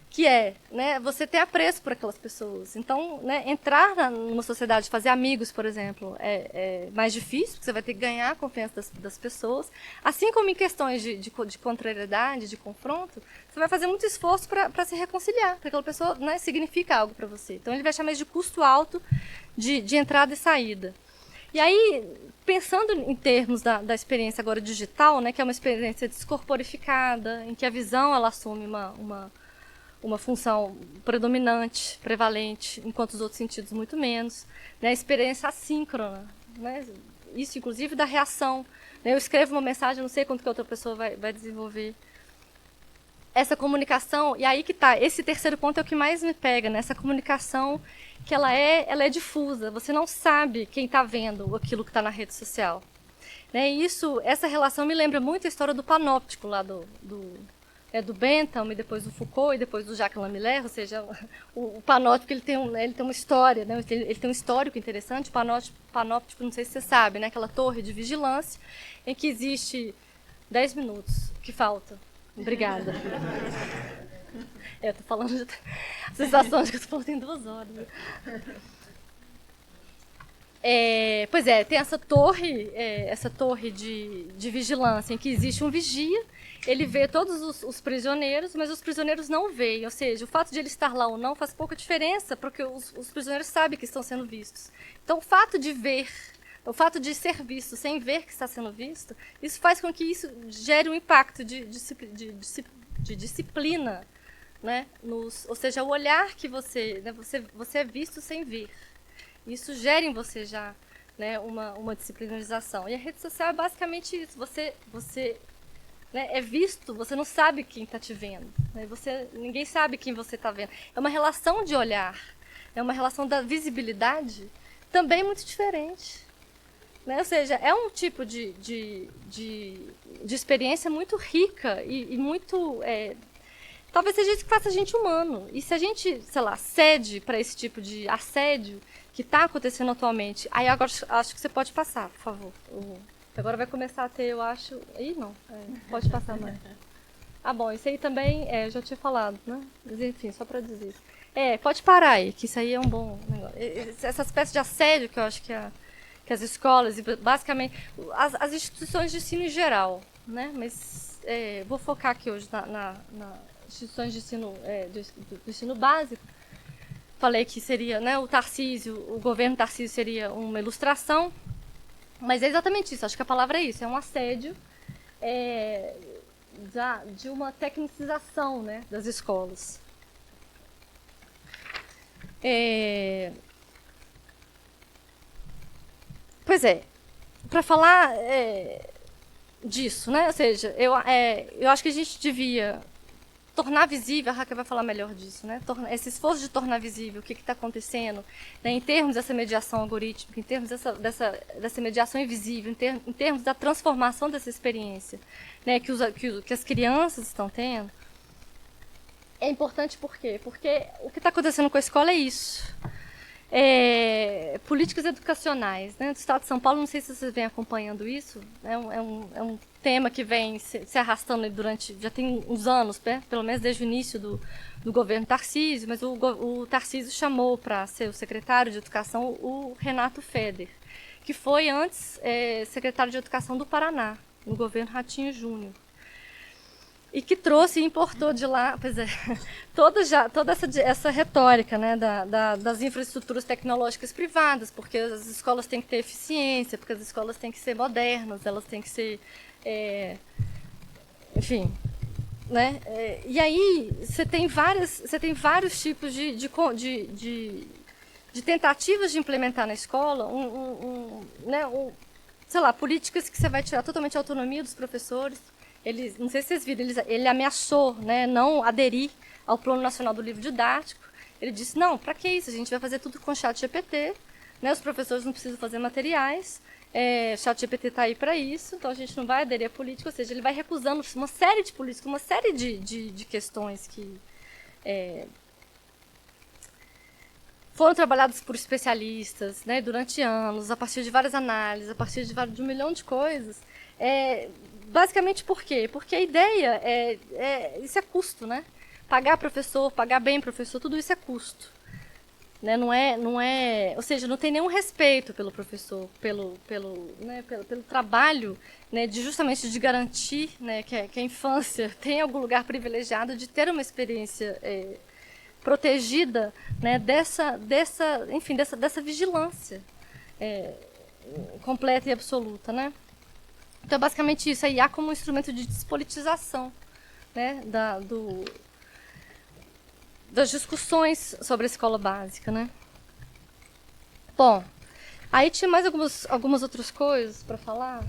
Speaker 2: que né, você ter apreço por aquelas pessoas. Então, né, entrar numa sociedade, fazer amigos, por exemplo, é mais difícil, porque você vai ter que ganhar a confiança das pessoas. Assim como em questões de contrariedade, de confronto, você vai fazer muito esforço para se reconciliar, porque aquela pessoa, né, significa algo para você. Então, ele vai chamar isso de custo alto de entrada e saída. E aí, pensando em termos da experiência agora digital, né, que é uma experiência descorporificada, em que a visão ela assume uma função predominante, prevalente, enquanto os outros sentidos muito menos, né? A experiência assíncrona, né? Isso inclusive da reação, né? Eu escrevo uma mensagem, não sei quanto que a outra pessoa vai desenvolver. Essa comunicação, e aí que está, esse terceiro ponto é o que mais me pega, né? Essa comunicação que ela é difusa, você não sabe quem está vendo aquilo que está na rede social. Né? E essa relação me lembra muito a história do panóptico lá do Bentham, e depois do Foucault, e depois do Jacques Lamillard, ou seja, o panóptico ele tem uma história, né? Ele tem um histórico interessante. O panóptico, não sei se você sabe, né? Aquela torre de vigilância em que existe 10 minutos, que falta. Obrigada. Eu estou falando de sensações que eu estou falando em 2 horas. Pois é, tem essa torre de vigilância em que existe um vigia. Ele vê todos os prisioneiros, mas os prisioneiros não veem. Ou seja, o fato de ele estar lá ou não faz pouca diferença, porque os prisioneiros sabem que estão sendo vistos. Então, o fato de ver, o fato de ser visto sem ver que está sendo visto, isso faz com que isso gere um impacto de disciplina, né? Ou seja, o olhar que você é visto sem ver. Isso gera em você já, né, uma disciplinarização. E a rede social é basicamente isso. Você né, é visto, você não sabe quem está te vendo. Né? Ninguém sabe quem você está vendo. É uma relação de olhar, é uma relação da visibilidade também muito diferente. Né? Ou seja, é um tipo de experiência muito rica e muito... talvez seja isso que faça a gente humano. E se a gente, sei lá, cede para esse tipo de assédio que está acontecendo atualmente, aí agora acho que você pode passar, por favor. Agora vai começar a ter, eu acho... Ih, não. Pode passar, mãe. Ah, bom, isso aí também eu já tinha falado, né? Mas, enfim, só para dizer. Pode parar aí, que isso aí é um bom negócio. Essa espécie de assédio que eu acho que as escolas, e basicamente, as instituições de ensino em geral, né? Mas vou focar aqui hoje nas instituições de ensino, do ensino básico. Falei que seria, né, o governo Tarcísio seria uma ilustração, mas é exatamente isso, acho que a palavra é isso, é um assédio de uma tecnicização, né, das escolas. Pois para falar disso, né, ou seja, eu acho que a gente devia tornar visível, a Raquel vai falar melhor disso, né? Esse esforço de tornar visível o que está acontecendo, né? Em termos dessa mediação algorítmica, em termos dessa mediação invisível, em termos da transformação dessa experiência, né? Que as crianças estão tendo, é importante por quê? Porque o que está acontecendo com a escola é isso. Políticas educacionais, né, do Estado de São Paulo, não sei se vocês vêm acompanhando isso, é um tema que vem se arrastando durante, já tem uns anos, né, pelo menos desde o início do governo Tarcísio, mas o Tarcísio chamou para ser o secretário de Educação o Renato Feder, que foi antes secretário de Educação do Paraná, no governo Ratinho Júnior. E que trouxe e importou de lá, pois é, toda essa retórica, né, das infraestruturas tecnológicas privadas, porque as escolas têm que ter eficiência, porque as escolas têm que ser modernas, elas têm que ser, enfim, né? E aí você tem vários tipos de tentativas de implementar na escola, sei lá, políticas que você vai tirar totalmente a autonomia dos professores. Não sei se vocês viram, ele ameaçou, né, não aderir ao Plano Nacional do Livro Didático. Ele disse, não, para que isso? A gente vai fazer tudo com ChatGPT, né, os professores não precisam fazer materiais, ChatGPT está aí para isso, então a gente não vai aderir à política, ou seja, ele vai recusando uma série de políticas, uma série de questões que foram trabalhadas por especialistas, né, durante anos, a partir de várias análises, a partir de um milhão de coisas. Basicamente por quê? Porque a ideia isso é custo, né? Pagar professor, pagar bem professor, tudo isso é custo. Né? Não é, ou seja, não tem nenhum respeito pelo professor, pelo trabalho, né, justamente de garantir, né, que a infância tenha algum lugar privilegiado de ter uma experiência protegida, né, dessa vigilância completa e absoluta, né? Então, basicamente isso, a IA como um instrumento de despolitização, né, das discussões sobre a escola básica, né? Bom, aí tinha mais algumas outras coisas para falar.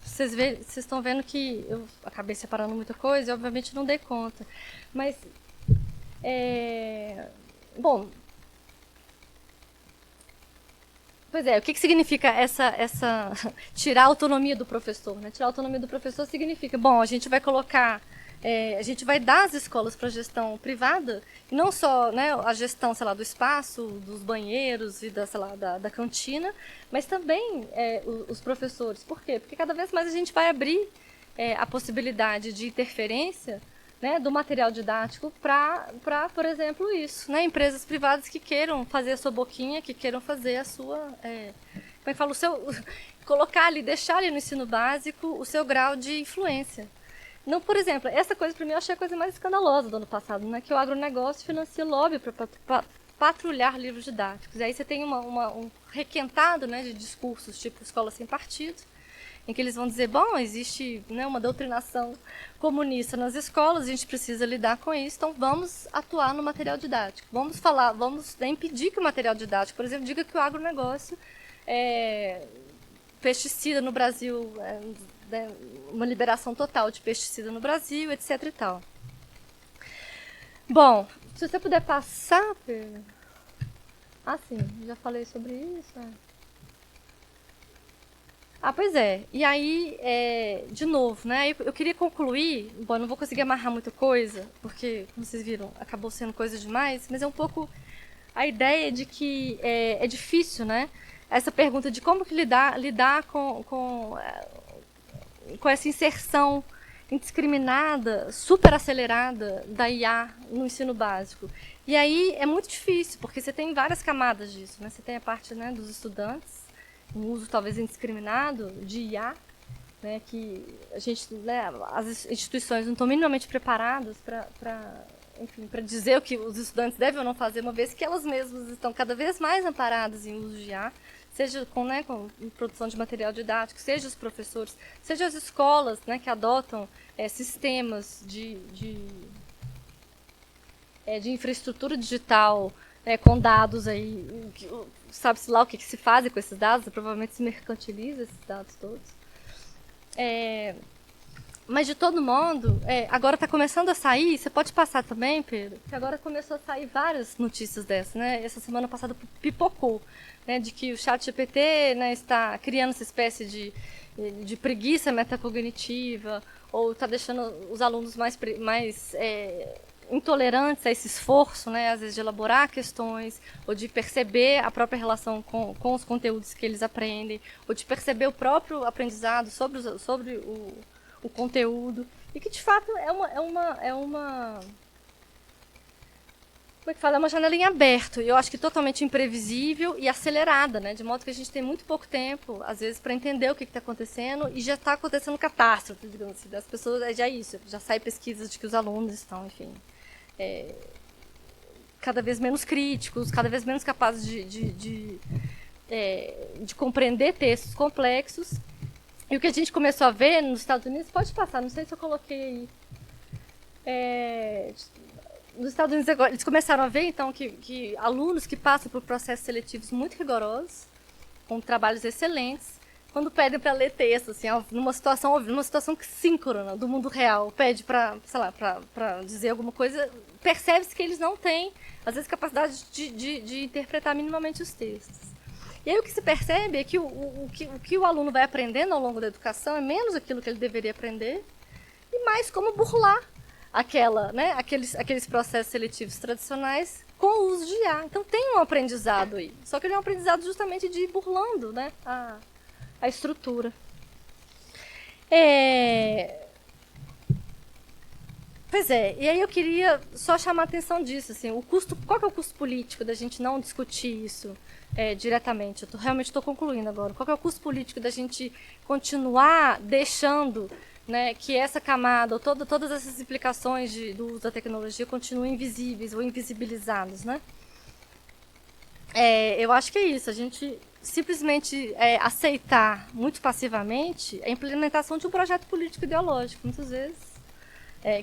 Speaker 2: Vocês estão vendo que eu acabei separando muita coisa e, obviamente, não dei conta. Mas, bom... Pois é, o que significa essa tirar a autonomia do professor? Né? Tirar a autonomia do professor significa, bom, a gente vai colocar, a gente vai dar as escolas para a gestão privada, e não só, né, a gestão, sei lá, do espaço, dos banheiros e da cantina, mas também os professores. Por quê? Porque cada vez mais a gente vai abrir a possibilidade de interferência, né, do material didático para, por exemplo, isso, né, empresas privadas que queiram fazer a sua boquinha, que queiram fazer a sua, como é que fala, colocar ali, deixar ali no ensino básico o seu grau de influência. Não, por exemplo, essa coisa para mim eu achei a coisa mais escandalosa do ano passado, né, que o agronegócio financia lobby para patrulhar livros didáticos. E aí você tem um requentado, né, de discursos tipo escola sem partido, em que eles vão dizer, bom, existe, né, uma doutrinação comunista nas escolas, a gente precisa lidar com isso, então vamos atuar no material didático. Vamos impedir que o material didático, por exemplo, diga que o agronegócio pesticida no Brasil, uma liberação total de pesticida no Brasil, etc. e tal. Bom, se você puder passar, Pedro. Ah, sim, já falei sobre isso. Pois é. E aí, de novo, né? Eu queria concluir, bom, não vou conseguir amarrar muita coisa, porque, como vocês viram, acabou sendo coisa demais, mas é um pouco a ideia de que é difícil, né? Essa pergunta de como que lidar com essa inserção indiscriminada, super acelerada da IA no ensino básico. E aí é muito difícil, porque você tem várias camadas disso, né? Você tem a parte, né, dos estudantes, um uso talvez indiscriminado de IA, né, que a gente, né, as instituições não estão minimamente preparadas para dizer o que os estudantes devem ou não fazer, uma vez que elas mesmas estão cada vez mais amparadas em uso de IA, seja com produção de material didático, seja os professores, seja as escolas, né, que adotam sistemas de infraestrutura digital, com dados aí, sabe-se lá o que se faz com esses dados, provavelmente se mercantiliza esses dados todos. Mas, de todo modo, agora está começando a sair, você pode passar também, Pedro, que agora começou a sair várias notícias dessas, né? Essa semana passada pipocou, né, de que o ChatGPT, né, está criando essa espécie de preguiça metacognitiva, ou está deixando os alunos mais intolerantes a esse esforço, né, às vezes de elaborar questões, ou de perceber a própria relação com os conteúdos que eles aprendem, ou de perceber o próprio aprendizado sobre o conteúdo, e que de fato é uma como é que fala? É uma janelinha aberta, e eu acho que totalmente imprevisível e acelerada, né? De modo que a gente tem muito pouco tempo, às vezes, para entender o que está acontecendo, e já está acontecendo catástrofe, digamos assim, das pessoas, já é isso, já sai pesquisas de que os alunos estão, enfim, cada vez menos críticos, cada vez menos capazes de compreender textos complexos. E o que a gente começou a ver nos Estados Unidos, pode passar, não sei se eu coloquei aí. Nos Estados Unidos, agora, eles começaram a ver, então, que alunos que passam por processos seletivos muito rigorosos, com trabalhos excelentes, quando pedem para ler texto, assim, numa situação síncrona do mundo real, pede para, sei lá, para dizer alguma coisa, percebe-se que eles não têm, às vezes, capacidade de interpretar minimamente os textos. E aí o que se percebe é que o que o aluno vai aprendendo ao longo da educação é menos aquilo que ele deveria aprender e mais como burlar aqueles processos seletivos tradicionais com o uso de IA. Então tem um aprendizado aí, só que ele é um aprendizado justamente de ir burlando, né, a estrutura. Pois é, e aí eu queria só chamar a atenção disso, assim, qual que é o custo político da gente não discutir isso diretamente? Realmente estou concluindo agora. Qual que é o custo político da gente continuar deixando, né, que essa camada, ou todas essas implicações do uso da tecnologia continuem invisíveis ou invisibilizados, né? Eu acho que é isso, a gente simplesmente aceitar muito passivamente a implementação de um projeto político ideológico, muitas vezes,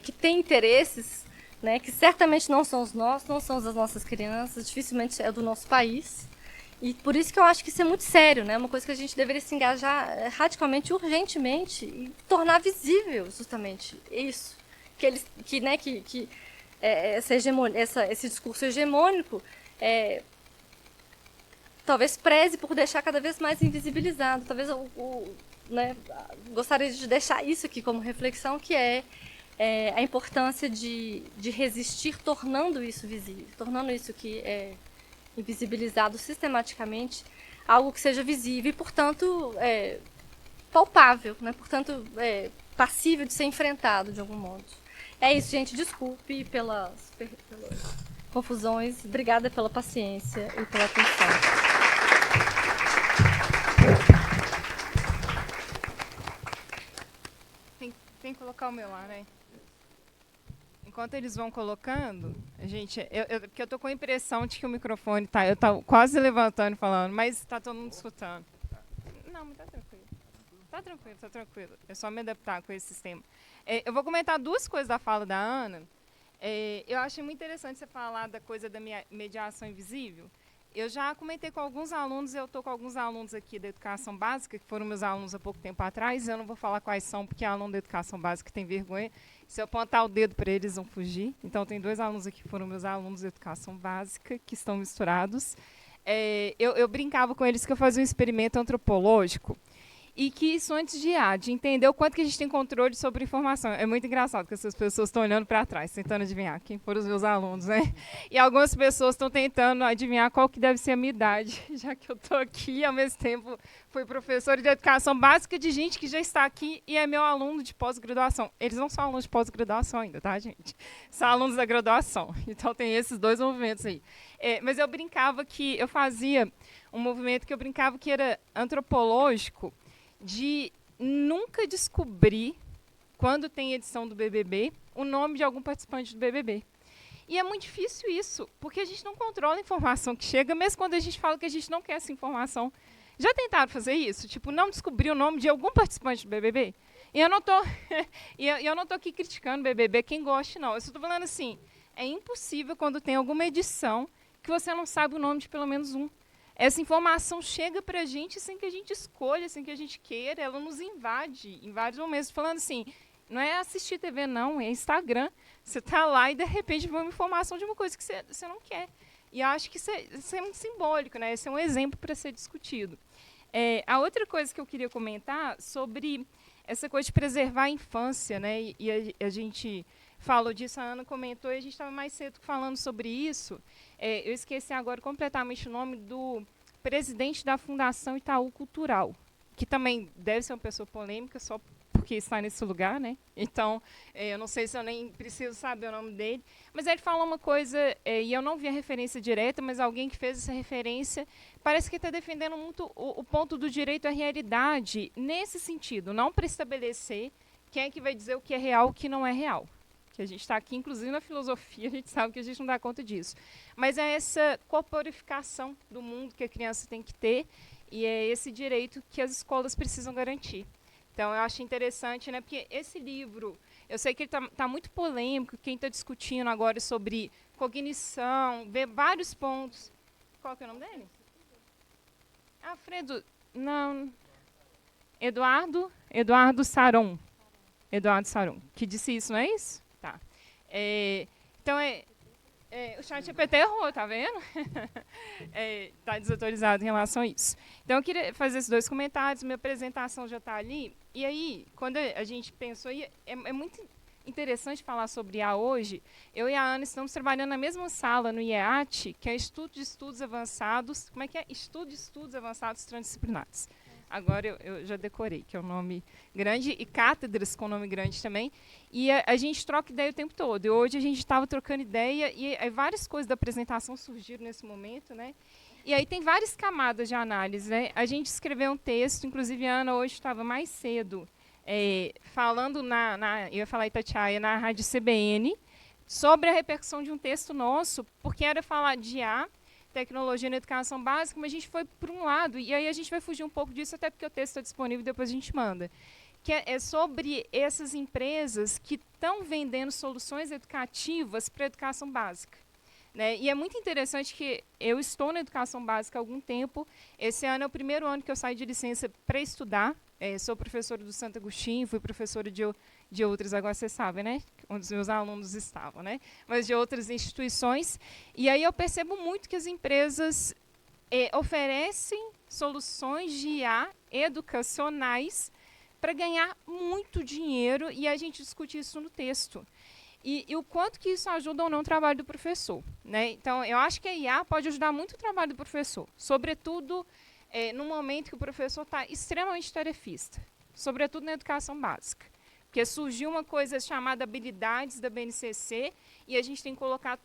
Speaker 2: que tem interesses, né, que certamente não são os nossos, não são os das nossas crianças, dificilmente é do nosso país. E por isso que eu acho que isso é muito sério, né? Uma coisa que a gente deveria se engajar radicalmente, urgentemente, e tornar visível justamente isso. Esse discurso hegemônico talvez preze por deixar cada vez mais invisibilizado. Talvez gostaria de deixar isso aqui como reflexão, que é a importância de resistir tornando isso visível, tornando isso que é invisibilizado sistematicamente, algo que seja visível e, portanto, palpável, né? Portanto, passível de ser enfrentado de algum modo. É isso, gente. Desculpe pelas confusões. Obrigada pela paciência e pela atenção.
Speaker 3: Tem que colocar o meu lá, né? Enquanto eles vão colocando, gente, porque eu tô com a impressão de que o microfone eu tô quase levantando e falando, mas tá todo mundo escutando. Não, mas tá tranquilo. Tá tranquilo. É só me adaptar com esse sistema. Eu vou comentar duas coisas da fala da Ana. Eu achei muito interessante você falar da coisa da minha mediação invisível. Eu já comentei com alguns alunos, eu estou com alguns alunos aqui da educação básica, que foram meus alunos há pouco tempo atrás, eu não vou falar quais são, porque aluno da educação básica tem vergonha. Se eu apontar o dedo para eles, vão fugir. Então, tem dois alunos aqui que foram meus alunos da educação básica, que estão misturados. Eu brincava com eles que eu fazia um experimento antropológico, e que isso antes de entender o quanto que a gente tem controle sobre a informação. É muito engraçado que essas pessoas estão olhando para trás, tentando adivinhar quem foram os meus alunos, né? E algumas pessoas estão tentando adivinhar qual que deve ser a minha idade, já que eu estou aqui, ao mesmo tempo fui professora de educação básica de gente que já está aqui e é meu aluno de pós-graduação. Eles não são alunos de pós-graduação ainda, tá, gente? São alunos da graduação. Então, tem esses dois movimentos aí. Mas eu brincava que eu fazia um movimento que eu brincava que era antropológico, de nunca descobrir, quando tem edição do BBB, o nome de algum participante do BBB. E é muito difícil isso, porque a gente não controla a informação que chega, mesmo quando a gente fala que a gente não quer essa informação. Já tentaram fazer isso? Tipo, não descobrir o nome de algum participante do BBB? E eu não tô aqui criticando o BBB, quem goste, não. Eu só estou falando assim, é impossível quando tem alguma edição que você não sabe o nome de pelo menos um. Essa informação chega para a gente sem que a gente escolha, sem que a gente queira, ela nos invade em vários momentos, falando assim, não é assistir TV, não, é Instagram. Você está lá e, de repente, vê uma informação de uma coisa que você não quer. E eu acho que isso é muito simbólico, né? Esse é um exemplo para ser discutido. A outra coisa que eu queria comentar sobre essa coisa de preservar a infância, né? E a gente falou disso, a Ana comentou, e a gente estava mais cedo falando sobre isso. Eu esqueci agora completamente o nome do presidente da Fundação Itaú Cultural, que também deve ser uma pessoa polêmica, só porque está nesse lugar, né? Então, eu não sei se eu nem preciso saber o nome dele, mas ele falou uma coisa, e eu não vi a referência direta, mas alguém que fez essa referência, parece que está defendendo muito o ponto do direito à realidade, nesse sentido, não para estabelecer quem é que vai dizer o que é real e o que não é real. Que a gente está aqui, inclusive na filosofia, a gente sabe que a gente não dá conta disso. Mas é essa corporificação do mundo que a criança tem que ter, e é esse direito que as escolas precisam garantir. Então, eu acho interessante, né, porque esse livro, eu sei que ele tá muito polêmico, quem está discutindo agora sobre cognição, vê vários pontos. Qual que é o nome dele? Alfredo, não, Eduardo Saron. Eduardo Saron, que disse isso, não é isso? Tá. Então, o ChatGPT errou, tá vendo? Tá desautorizado em relação a isso. Então, eu queria fazer esses dois comentários, minha apresentação já está ali. E aí, quando a gente pensou, é muito interessante falar sobre IA hoje. Eu e a Ana estamos trabalhando na mesma sala no IEAT, que é Estudo de Estudos Avançados. Como é que é? Estudo de Estudos Avançados Transdisciplinares. Agora eu já decorei, que é um nome grande, e cátedras com nome grande também. E a gente troca ideia o tempo todo. E hoje a gente estava trocando ideia e várias coisas da apresentação surgiram nesse momento, né? E aí tem várias camadas de análise, né? A gente escreveu um texto, inclusive a Ana hoje estava mais cedo, falando eu ia falar Itatiaia, na rádio CBN, sobre a repercussão de um texto nosso, porque era falar de IA, tecnologia na educação básica, mas a gente foi por um lado, e aí a gente vai fugir um pouco disso, até porque o texto está disponível e depois a gente manda, que é sobre essas empresas que estão vendendo soluções educativas para a educação básica. Né? E é muito interessante que eu estou na educação básica há algum tempo, esse ano é o primeiro ano que eu saio de licença para estudar, sou professora do Santo Agostinho, fui professora de outras, agora vocês sabem, né? Onde os meus alunos estavam, né? Mas de outras instituições. E aí eu percebo muito que as empresas oferecem soluções de IA educacionais para ganhar muito dinheiro, e a gente discute isso no texto. E o quanto que isso ajuda ou não o trabalho do professor. Né? Então, eu acho que a IA pode ajudar muito o trabalho do professor, sobretudo no momento que o professor está extremamente tarefista, sobretudo na educação básica. Porque surgiu uma coisa chamada habilidades da BNCC, e a gente tem que colocar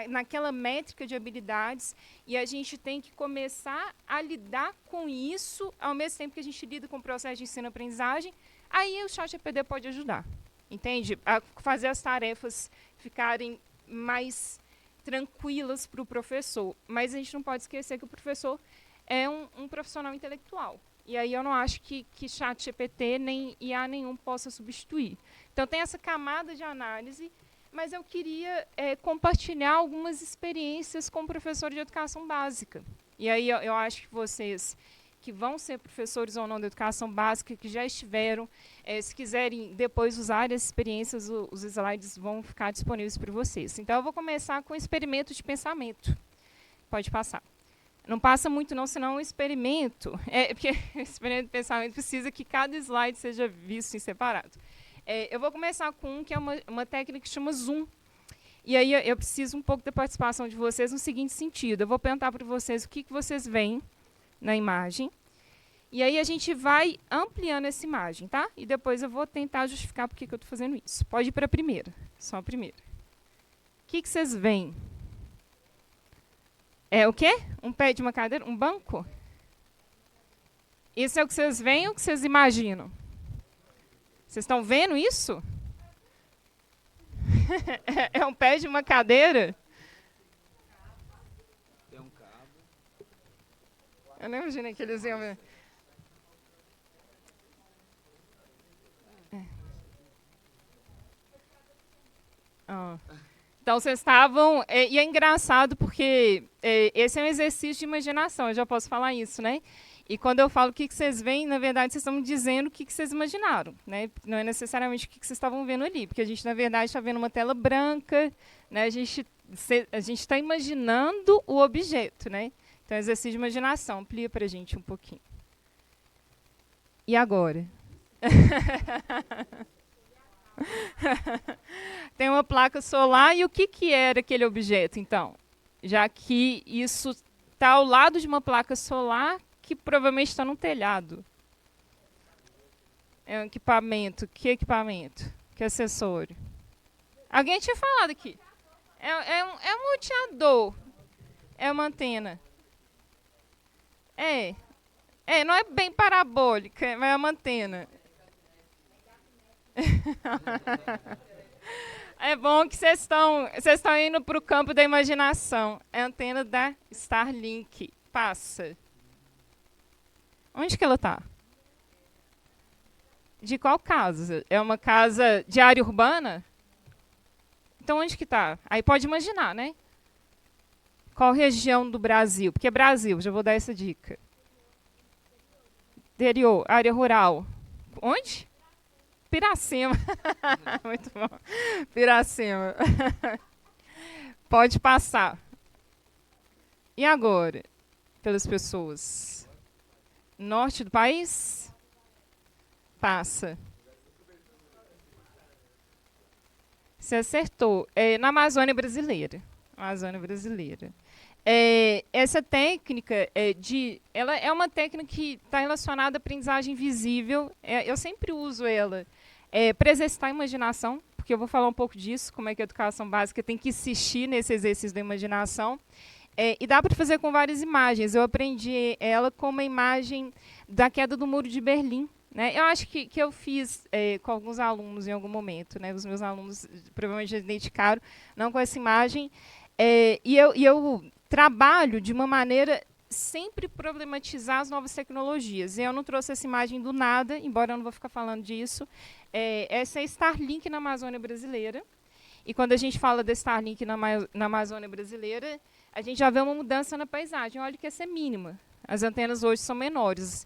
Speaker 3: naquela métrica de habilidades, e a gente tem que começar a lidar com isso, ao mesmo tempo que a gente lida com o processo de ensino-aprendizagem, aí o ChatGPT pode ajudar. Entende? A fazer as tarefas ficarem mais tranquilas para o professor. Mas a gente não pode esquecer que o professor é um profissional intelectual. E aí eu não acho que ChatGPT nem IA nenhum possa substituir. Então tem essa camada de análise, mas eu queria compartilhar algumas experiências com professor de educação básica. E aí eu acho que vocês que vão ser professores ou não de educação básica, que já estiveram, se quiserem depois usar essas experiências, os slides vão ficar disponíveis para vocês. Então, eu vou começar com o experimento de pensamento. Pode passar. Não passa muito não, senão o experimento, porque o experimento de pensamento precisa que cada slide seja visto em separado. Eu vou começar com um que é uma técnica que chama Zoom. E aí eu preciso um pouco da participação de vocês no seguinte sentido. Eu vou perguntar para vocês o que vocês veem na imagem. E aí a gente vai ampliando essa imagem, tá? E depois eu vou tentar justificar por que eu estou fazendo isso. Pode ir para a primeira, só a primeira. O que vocês veem? É o quê? Um pé de uma cadeira? Um banco? Isso é o que vocês veem ou o que vocês imaginam? Vocês estão vendo isso? É um pé de uma cadeira?
Speaker 1: Tem um cabo.
Speaker 3: Eu não imaginei que eles iam ver. Então, vocês estavam... e é engraçado porque esse é um exercício de imaginação, eu já posso falar isso, né? E quando eu falo o que vocês veem, na verdade, vocês estão me dizendo o que vocês imaginaram, né? Não é necessariamente o que vocês estavam vendo ali, porque a gente, na verdade, está vendo uma tela branca, né? A gente está imaginando o objeto, né? Então, exercício de imaginação. Amplia para a gente um pouquinho. E agora? Tem uma placa solar, e o que era aquele objeto, então? Já que isso está ao lado de uma placa solar que provavelmente está no telhado. É um equipamento. Que equipamento? Que acessório? Alguém tinha falado aqui. É um roteador. É uma antena. Não é bem parabólica, mas é uma antena. É bom que vocês estão indo para o campo da imaginação. É a antena da Starlink. Passa. Onde que ela está? De qual casa? É uma casa de área urbana? Então, onde que está? Aí pode imaginar, né? Qual região do Brasil? Porque é Brasil, já vou dar essa dica. Interior, área rural. Onde? Piracema. Muito bom. Piracema. Pode passar. E agora? Pelas pessoas. Norte do país? Passa. Você acertou. Na Amazônia brasileira. Amazônia brasileira. Essa técnica ela é uma técnica que está relacionada à aprendizagem visível. Eu sempre uso ela para exercitar a imaginação, porque eu vou falar um pouco disso, como é que a educação básica tem que insistir nesse exercício da imaginação. E dá para fazer com várias imagens. Eu aprendi ela com uma imagem da queda do Muro de Berlim. Né? Eu acho que eu fiz com alguns alunos em algum momento. Né? Os meus alunos provavelmente já identificaram, não com essa imagem. E eu trabalho de uma maneira sempre problematizar as novas tecnologias. Eu não trouxe essa imagem do nada, embora eu não vou ficar falando disso. Essa é a Starlink na Amazônia brasileira. E quando a gente fala da Starlink na Amazônia brasileira, a gente já vê uma mudança na paisagem. Olha que essa é mínima. As antenas hoje são menores.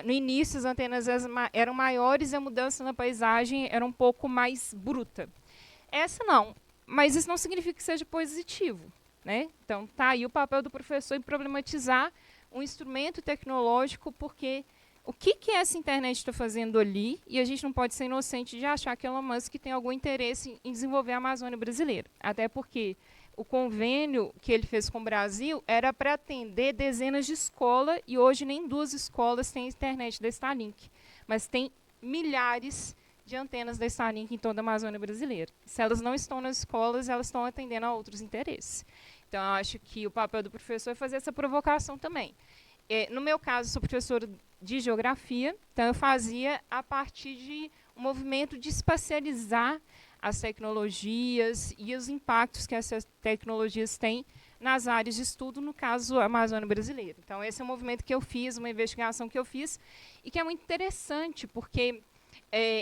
Speaker 3: No início, as antenas eram maiores e a mudança na paisagem era um pouco mais bruta. Essa não, mas isso não significa que seja positivo. Né? Então, está aí o papel do professor em problematizar um instrumento tecnológico, porque o que essa internet está fazendo ali, e a gente não pode ser inocente de achar que Elon Musk tem algum interesse em desenvolver a Amazônia brasileira. Até porque o convênio que ele fez com o Brasil era para atender dezenas de escolas, e hoje nem 2 escolas têm internet da Starlink, mas tem milhares de antenas da Starlink em toda a Amazônia brasileira. Se elas não estão nas escolas, elas estão atendendo a outros interesses. Então, eu acho que o papel do professor é fazer essa provocação também. No meu caso, sou professora de geografia, então eu fazia a partir de um movimento de espacializar as tecnologias e os impactos que essas tecnologias têm nas áreas de estudo, no caso, a Amazônia brasileira. Então, esse é um movimento que eu fiz, uma investigação que eu fiz, e que é muito interessante, porque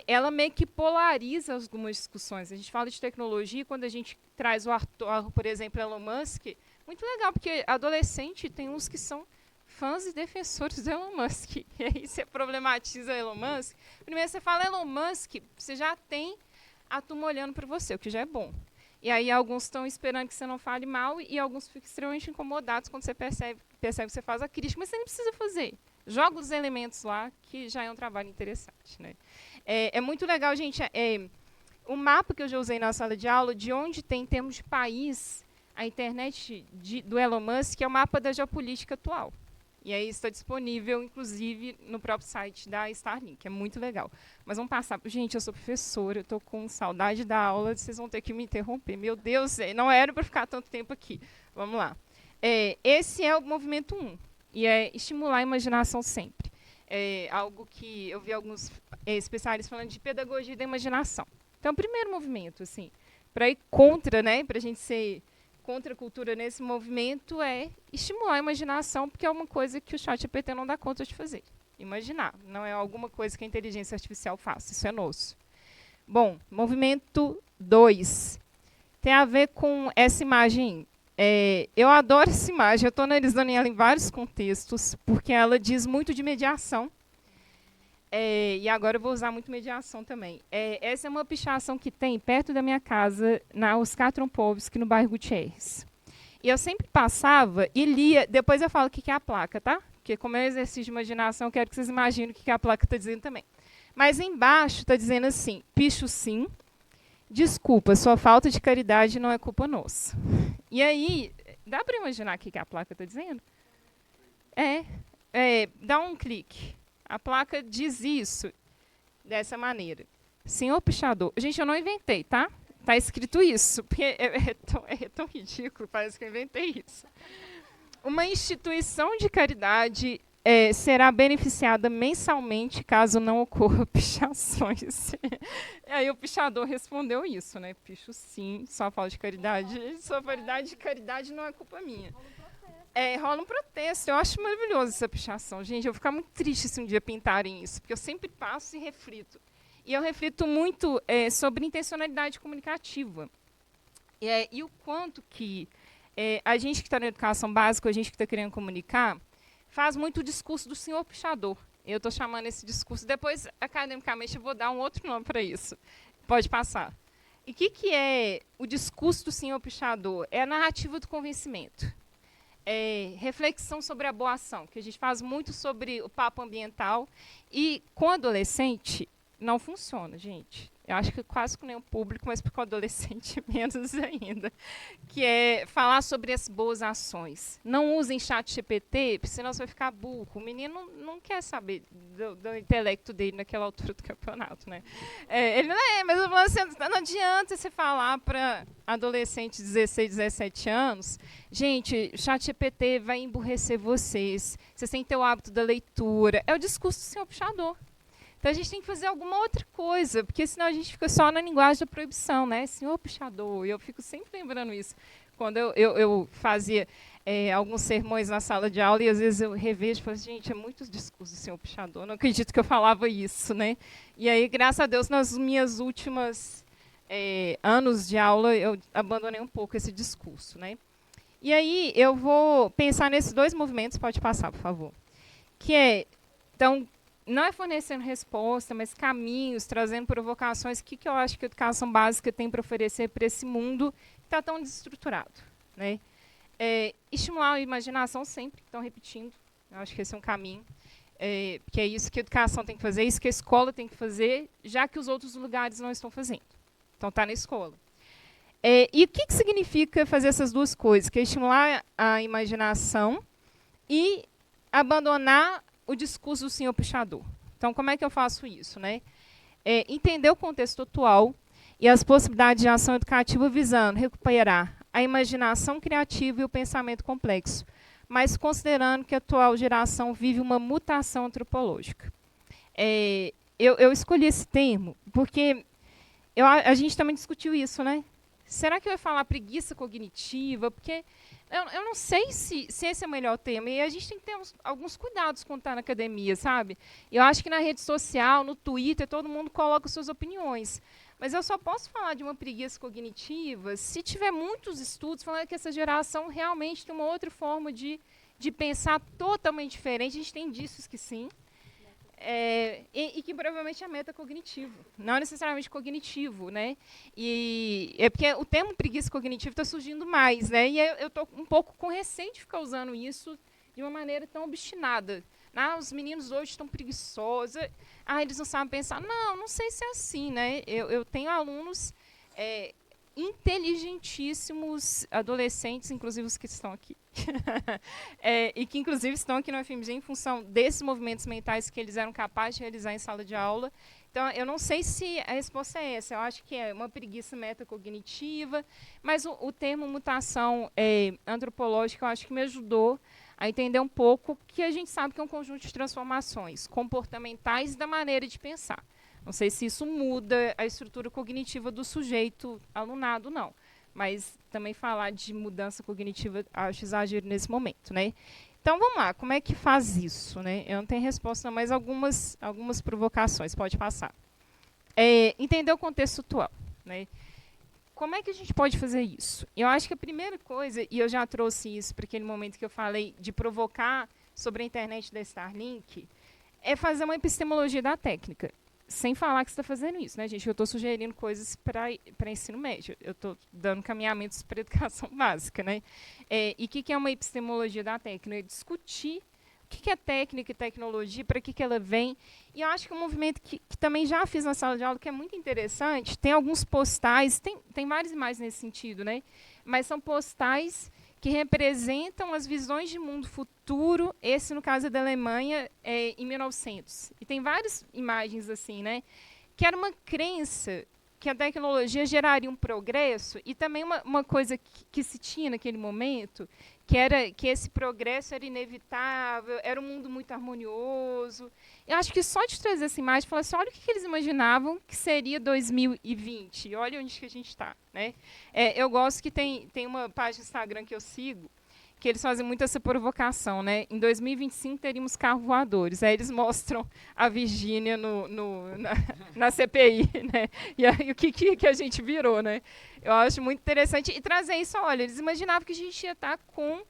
Speaker 3: ela meio que polariza algumas discussões. A gente fala de tecnologia, quando a gente traz o ator, por exemplo, Elon Musk, muito legal, porque adolescente tem uns que são fãs e defensores do Elon Musk. E aí você problematiza Elon Musk. Primeiro você fala Elon Musk, você já tem a turma olhando para você, o que já é bom. E aí alguns estão esperando que você não fale mal, e alguns ficam extremamente incomodados quando você percebe que você faz a crítica, mas você nem precisa fazer. Joga os elementos lá, que já é um trabalho interessante. Né? É muito legal, gente. O mapa que eu já usei na sala de aula, de onde tem, em termos de país, a internet do Elon Musk, é o mapa da geopolítica atual. E aí está disponível, inclusive, no próprio site da Starlink. É muito legal. Mas vamos passar. Gente, eu sou professora, eu estou com saudade da aula, vocês vão ter que me interromper. Meu Deus, não era para ficar tanto tempo aqui. Vamos lá. Esse é o movimento 1. E é estimular a imaginação sempre. É algo que eu vi alguns especialistas falando de pedagogia da imaginação. Então, o primeiro movimento, assim, para ir contra, né, para a gente ser contra a cultura nesse movimento, é estimular a imaginação, porque é uma coisa que o ChatGPT não dá conta de fazer. Imaginar, não é alguma coisa que a inteligência artificial faça, isso é nosso. Bom, movimento 2. tem a ver com essa imagem. Eu adoro essa imagem, eu estou analisando ela em vários contextos, porque ela diz muito de mediação. E agora eu vou usar muito mediação também. Essa é uma pichação que tem perto da minha casa, na Oscar Trompovski, no bairro Gutierrez. E eu sempre passava e lia, depois eu falo o que é a placa, tá? Porque como é um exercício de imaginação, eu quero que vocês imaginem o que a placa está dizendo também. Mas embaixo está dizendo assim, picho sim, desculpa, sua falta de caridade não é culpa nossa. E aí, dá para imaginar o que a placa está dizendo? Dá um clique. A placa diz isso, dessa maneira. Senhor pichador. Gente, eu não inventei, tá? Está escrito isso, porque é tão ridículo, parece que eu inventei isso. Uma instituição de caridade será beneficiada mensalmente caso não ocorra pichações. E aí o pichador respondeu isso, né? Picho sim, só falta de caridade. Sua falta de caridade não é culpa minha. Rola um protesto. Eu acho maravilhoso essa pichação. Gente, eu vou ficar muito triste se um dia pintarem isso, porque eu sempre passo e reflito. E eu reflito muito sobre intencionalidade comunicativa. E o quanto que a gente que está na educação básica, a gente que está querendo comunicar, faz muito o discurso do senhor pichador. Eu estou chamando esse discurso. Depois, academicamente, eu vou dar um outro nome para isso. Pode passar. E o que é o discurso do senhor pichador? É a narrativa do convencimento. Reflexão sobre a boa ação, que a gente faz muito sobre o papo ambiental. E com adolescente, não funciona, gente. Eu acho que quase com nenhum público, mas com adolescente menos ainda. Que é falar sobre as boas ações. Não usem chat GPT, senão você vai ficar burro. O menino não quer saber do intelecto dele naquela altura do campeonato, né? Ele não mas você, não adianta você falar para adolescente de 16, 17 anos, gente, chat GPT vai emburrecer vocês. Vocês têm que ter o hábito da leitura. É o discurso do senhor pichador. Então, a gente tem que fazer alguma outra coisa, porque senão a gente fica só na linguagem da proibição, né? Senhor pichador, eu fico sempre lembrando isso. Quando eu fazia alguns sermões na sala de aula, e às vezes eu revejo e falo, gente, é muitos discursos do senhor pichador, não acredito que eu falava isso, né? E aí, graças a Deus, nas minhas últimas anos de aula, eu abandonei um pouco esse discurso, né? E aí, eu vou pensar nesses dois movimentos, pode passar, por favor. Que então, não é fornecendo resposta, mas caminhos, trazendo provocações. O que eu acho que a educação básica tem para oferecer para esse mundo que está tão desestruturado, né? Estimular a imaginação sempre, estão repetindo. Eu acho que esse é um caminho. Que é isso que a educação tem que fazer, isso que a escola tem que fazer, já que os outros lugares não estão fazendo. Então, está na escola. E o que significa fazer essas duas coisas? Que é estimular a imaginação e abandonar o discurso do senhor pichador. Então, como é que eu faço isso, né? Entender o contexto atual e as possibilidades de ação educativa visando recuperar a imaginação criativa e o pensamento complexo, mas considerando que a atual geração vive uma mutação antropológica. Eu escolhi esse termo porque a gente também discutiu isso, né? Será que eu ia falar preguiça cognitiva? Porque eu não sei se esse é o melhor termo. E a gente tem que ter alguns cuidados quando está na academia, sabe? Eu acho que na rede social, no Twitter, todo mundo coloca suas opiniões. Mas eu só posso falar de uma preguiça cognitiva se tiver muitos estudos falando que essa geração realmente tem uma outra forma de pensar totalmente diferente. A gente tem indícios que sim. E que provavelmente é metacognitivo, não necessariamente cognitivo, né? E é porque o termo preguiça cognitiva está surgindo mais, né? E eu estou um pouco com receio de ficar usando isso de uma maneira tão obstinada. Os meninos hoje estão preguiçosos, eles não sabem pensar. Não sei se é assim, né? Eu tenho alunos inteligentíssimos, adolescentes, inclusive os que estão aqui, e que inclusive estão aqui no FMG em função desses movimentos mentais que eles eram capazes de realizar em sala de aula. Então, eu não sei se a resposta é essa. Eu acho que é uma preguiça metacognitiva, mas o termo mutação antropológica, eu acho que me ajudou a entender um pouco que a gente sabe que é um conjunto de transformações comportamentais da maneira de pensar. Não sei se isso muda a estrutura cognitiva do sujeito alunado, não. Mas também falar de mudança cognitiva, acho exagero nesse momento, né? Então, vamos lá. Como é que faz isso, né? Eu não tenho resposta, mas algumas provocações. Pode passar. Entender o contexto atual, né? como é que a gente pode fazer isso? Eu acho que a primeira coisa, e eu já trouxe isso para aquele momento que eu falei de provocar sobre a internet da Starlink, é fazer uma epistemologia da técnica. Sem falar que você está fazendo isso, né, gente? Eu estou sugerindo coisas para ensino médio. Eu estou dando caminhamentos para educação básica, né? E o que é uma epistemologia da técnica? É discutir o que é técnica e tecnologia, para que ela vem. E eu acho que um movimento que também já fiz na sala de aula, que é muito interessante, tem alguns postais, tem várias imagens nesse sentido, né? Mas são postais que representam as visões de mundo futuro, esse no caso é da Alemanha, em 1900. E tem várias imagens assim, né? Que era uma crença que a tecnologia geraria um progresso, e também uma coisa que se tinha naquele momento, que era que esse progresso era inevitável, era um mundo muito harmonioso. Eu acho que só de trazer essa imagem, falar assim, olha o que eles imaginavam que seria 2020, olha onde que a gente está, né? Eu gosto que tem uma página no Instagram que eu sigo, que eles fazem muito essa provocação, né? Em 2025 teríamos carros voadores. Aí eles mostram a Virgínia na CPI, né? E aí o que a gente virou, né? Eu acho muito interessante. E trazer isso, olha, eles imaginavam que a gente ia estar com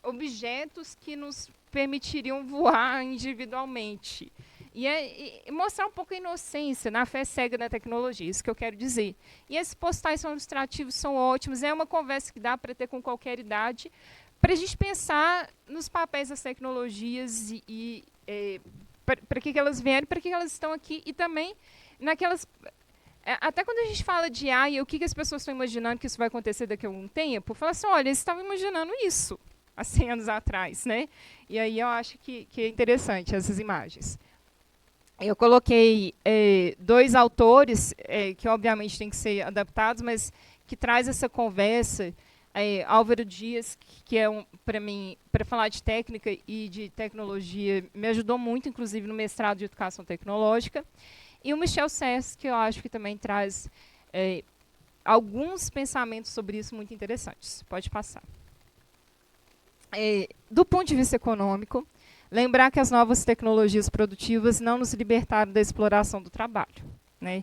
Speaker 3: objetos que nos permitiriam voar individualmente. E mostrar um pouco a inocência na fé cega da tecnologia, isso que eu quero dizer. E esses postais são ilustrativos, são ótimos, é uma conversa que dá para ter com qualquer idade, para a gente pensar nos papéis das tecnologias e para que elas vieram, para que elas estão aqui, e também naquelas... Até quando a gente fala de AI, o que as pessoas estão imaginando que isso vai acontecer daqui a algum tempo, fala assim, olha, eles estavam imaginando isso há 100 anos atrás, né? E aí eu acho que é interessante essas imagens. Eu coloquei 2 autores, que obviamente têm que ser adaptados, mas que traz essa conversa. Álvaro Dias, que é, para mim, para falar de técnica e de tecnologia, me ajudou muito, inclusive, no mestrado de educação tecnológica. E o Michel Serres, que eu acho que também traz alguns pensamentos sobre isso muito interessantes. Pode passar. Do ponto de vista econômico, lembrar que as novas tecnologias produtivas não nos libertaram da exploração do trabalho, né?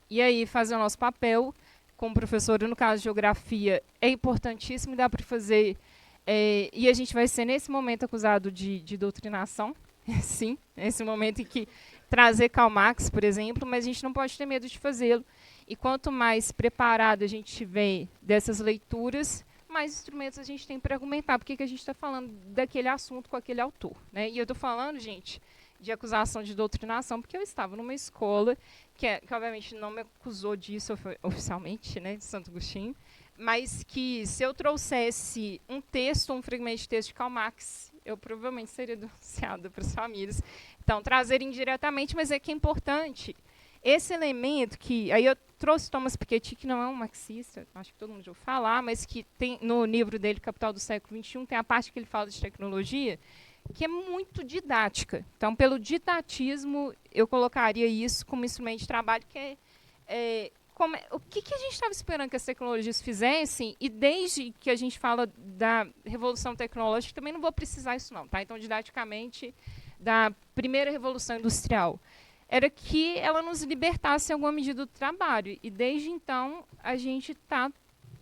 Speaker 3: E aí, fazer o nosso papel como professora, no caso de geografia, é importantíssimo, dá para fazer... e a gente vai ser, nesse momento, acusado de doutrinação, sim, nesse momento em que trazer Karl Marx, por exemplo, mas a gente não pode ter medo de fazê-lo. E quanto mais preparado a gente tiver dessas leituras, mais instrumentos a gente tem para argumentar porque que a gente está falando daquele assunto com aquele autor, né? E eu estou falando, gente, de acusação de doutrinação, porque eu estava numa escola que obviamente não me acusou disso oficialmente, né, de Santo Agostinho, mas que se eu trouxesse um texto, um fragmento de texto de Karl Marx, eu provavelmente seria denunciada para as famílias. Então, trazer indiretamente, mas é que é importante. Esse elemento que... Aí eu trouxe Thomas Piketty, que não é um marxista, acho que todo mundo já ouviu falar, mas que tem no livro dele, Capital do Século XXI, tem a parte que ele fala de tecnologia, que é muito didática. Então, pelo didatismo, eu colocaria isso como instrumento de trabalho, que o que a gente estava esperando que as tecnologias fizessem, e desde que a gente fala da revolução tecnológica, também não vou precisar isso não, tá? Então, didaticamente, da primeira revolução industrial, era que ela nos libertasse em alguma medida do trabalho. E desde então, a gente está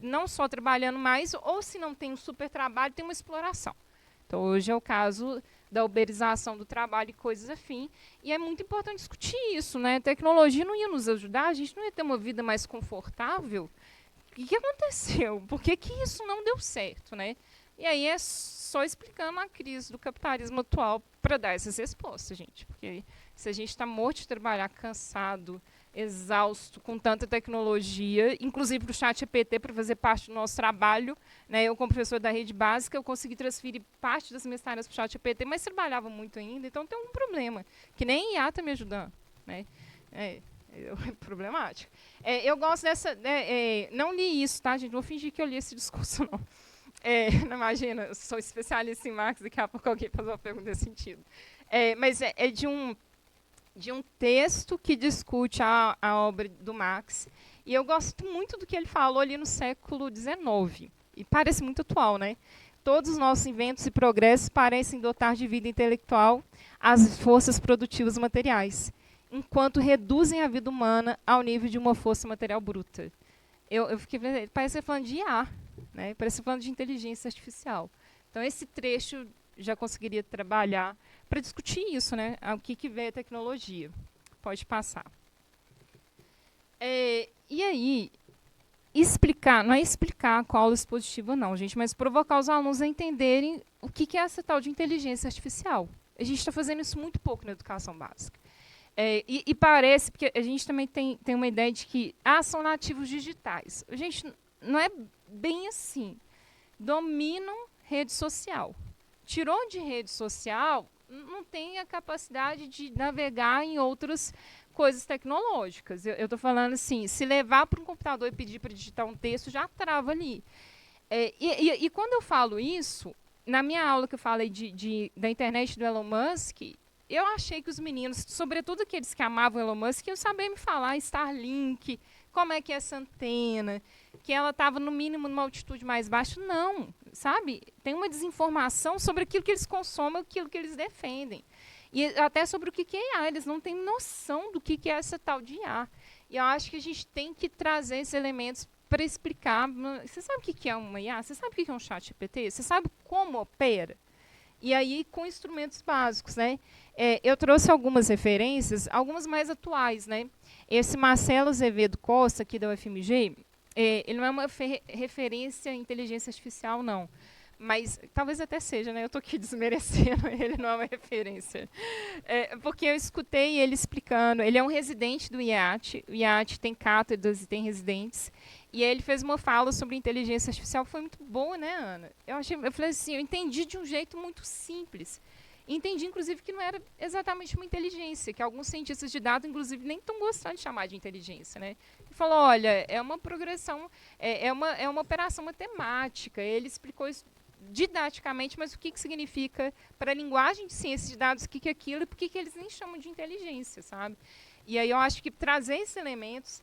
Speaker 3: não só trabalhando mais, ou se não tem um super trabalho, tem uma exploração. Então, hoje é o caso da uberização do trabalho e coisas afim. E é muito importante discutir isso, né? A tecnologia não ia nos ajudar, a gente não ia ter uma vida mais confortável. O que aconteceu? Por que isso não deu certo, né? E aí é só explicando a crise do capitalismo atual para dar essas respostas, gente. Porque se a gente está morto de trabalhar, cansado, exausto, com tanta tecnologia, inclusive para o ChatGPT, para fazer parte do nosso trabalho, né? Eu, como professor da rede básica, eu consegui transferir parte das minhas tarefas para o ChatGPT, mas trabalhava muito ainda, então tem um problema, que nem IA está me ajudando, né? É problemático. Eu gosto dessa... não li isso, tá, gente? Não vou fingir que eu li esse discurso, não. Não imagina, eu sou especialista em Marx, daqui a pouco alguém faz uma pergunta nesse sentido. Mas é de um texto que discute a obra do Marx, e eu gosto muito do que ele falou ali no século XIX, e parece muito atual, né? Todos os nossos inventos e progressos parecem dotar de vida intelectual as forças produtivas materiais. enquanto reduzem a vida humana ao nível de uma força material bruta. Eu fiquei, parece falando de IA, né? Parece falando de inteligência artificial. Então, esse trecho já conseguiria trabalhar para discutir isso, né? O que vê a tecnologia. Pode passar. E aí, explicar, não é explicar qual aula expositiva não, gente, mas provocar os alunos a entenderem o que é essa tal de inteligência artificial. A gente está fazendo isso muito pouco na educação básica. E parece, porque a gente também tem uma ideia de que são nativos digitais. A gente não é bem assim. Dominam rede social. Tirou de rede social, não tem a capacidade de navegar em outras coisas tecnológicas. Eu estou falando assim, se levar para um computador e pedir para digitar um texto, já trava ali. E quando eu falo isso, na minha aula que eu falei da internet do Elon Musk, eu achei que os meninos, sobretudo aqueles que amavam o Elon Musk, iam saber me falar Starlink, como é que é essa antena, que ela estava, no mínimo, numa altitude mais baixa. Não, sabe? Tem uma desinformação sobre aquilo que eles consomem, aquilo que eles defendem. E até sobre o que é IA. Eles não têm noção do que é essa tal de IA. E eu acho que a gente tem que trazer esses elementos para explicar. Você sabe o que é uma IA? Você sabe o que é um chat GPT? Você sabe como opera? E aí, com instrumentos básicos, né? Eu trouxe algumas referências, algumas mais atuais, né? Esse Marcelo Azevedo Costa, aqui da UFMG, ele não é uma referência em inteligência artificial, não. Mas talvez até seja, né? Eu estou aqui desmerecendo, ele não é uma referência. Porque eu escutei ele explicando, ele é um residente do IAT, o IAT tem cátedras e tem residentes, e ele fez uma fala sobre inteligência artificial, foi muito boa, né, Ana? Eu falei assim, eu entendi de um jeito muito simples. Entendi, inclusive, que não era exatamente uma inteligência, que alguns cientistas de dados, inclusive, nem estão gostando de chamar de inteligência, né? Ele falou, olha, é uma progressão, é uma operação matemática. Ele explicou isso didaticamente, mas o que significa para a linguagem de ciência de dados, o que é aquilo e por que eles nem chamam de inteligência, sabe? E aí eu acho que trazer esses elementos,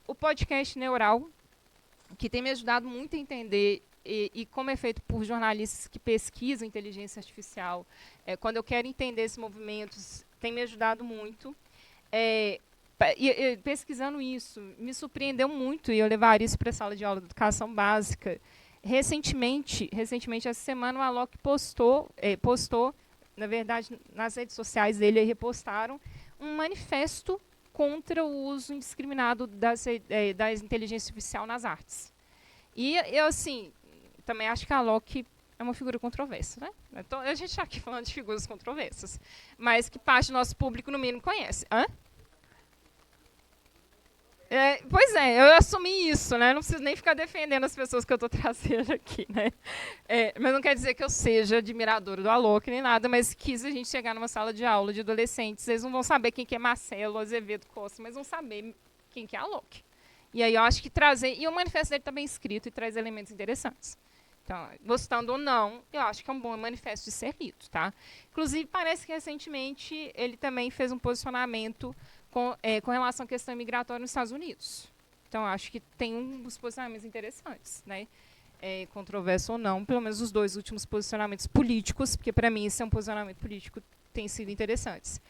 Speaker 3: o podcast Neural, que tem me ajudado muito a entender e como é feito por jornalistas que pesquisam inteligência artificial, quando eu quero entender esses movimentos, tem me ajudado muito. Pesquisando isso, me surpreendeu muito, e eu levaria isso para a sala de aula de educação básica. Recentemente, essa semana, o Alok postou, na verdade, nas redes sociais dele, repostaram um manifesto contra o uso indiscriminado da inteligência artificial nas artes. E eu, assim, também acho que a Alok é uma figura controversa, né? Então, a gente está aqui falando de figuras controversas, mas que parte do nosso público, no mínimo, conhece. Hã? Pois eu assumi isso, né? Não preciso nem ficar defendendo as pessoas que eu estou trazendo aqui, né? Mas não quer dizer que eu seja admiradora do Alok nem nada, mas que se a gente chegar numa sala de aula de adolescentes, eles não vão saber quem que é Marcelo Azevedo Costa, mas vão saber quem que é Alok. E aí eu acho que trazer... E o manifesto dele está bem escrito e traz elementos interessantes. Então, gostando ou não, eu acho que é um bom manifesto de ser lido, tá? Inclusive, parece que recentemente ele também fez um posicionamento com relação à questão migratória nos Estados Unidos. Então, acho que tem uns posicionamentos interessantes, né? Controverso ou não, pelo menos os dois últimos posicionamentos políticos, porque, para mim, esse é um posicionamento político, tem sido interessantes.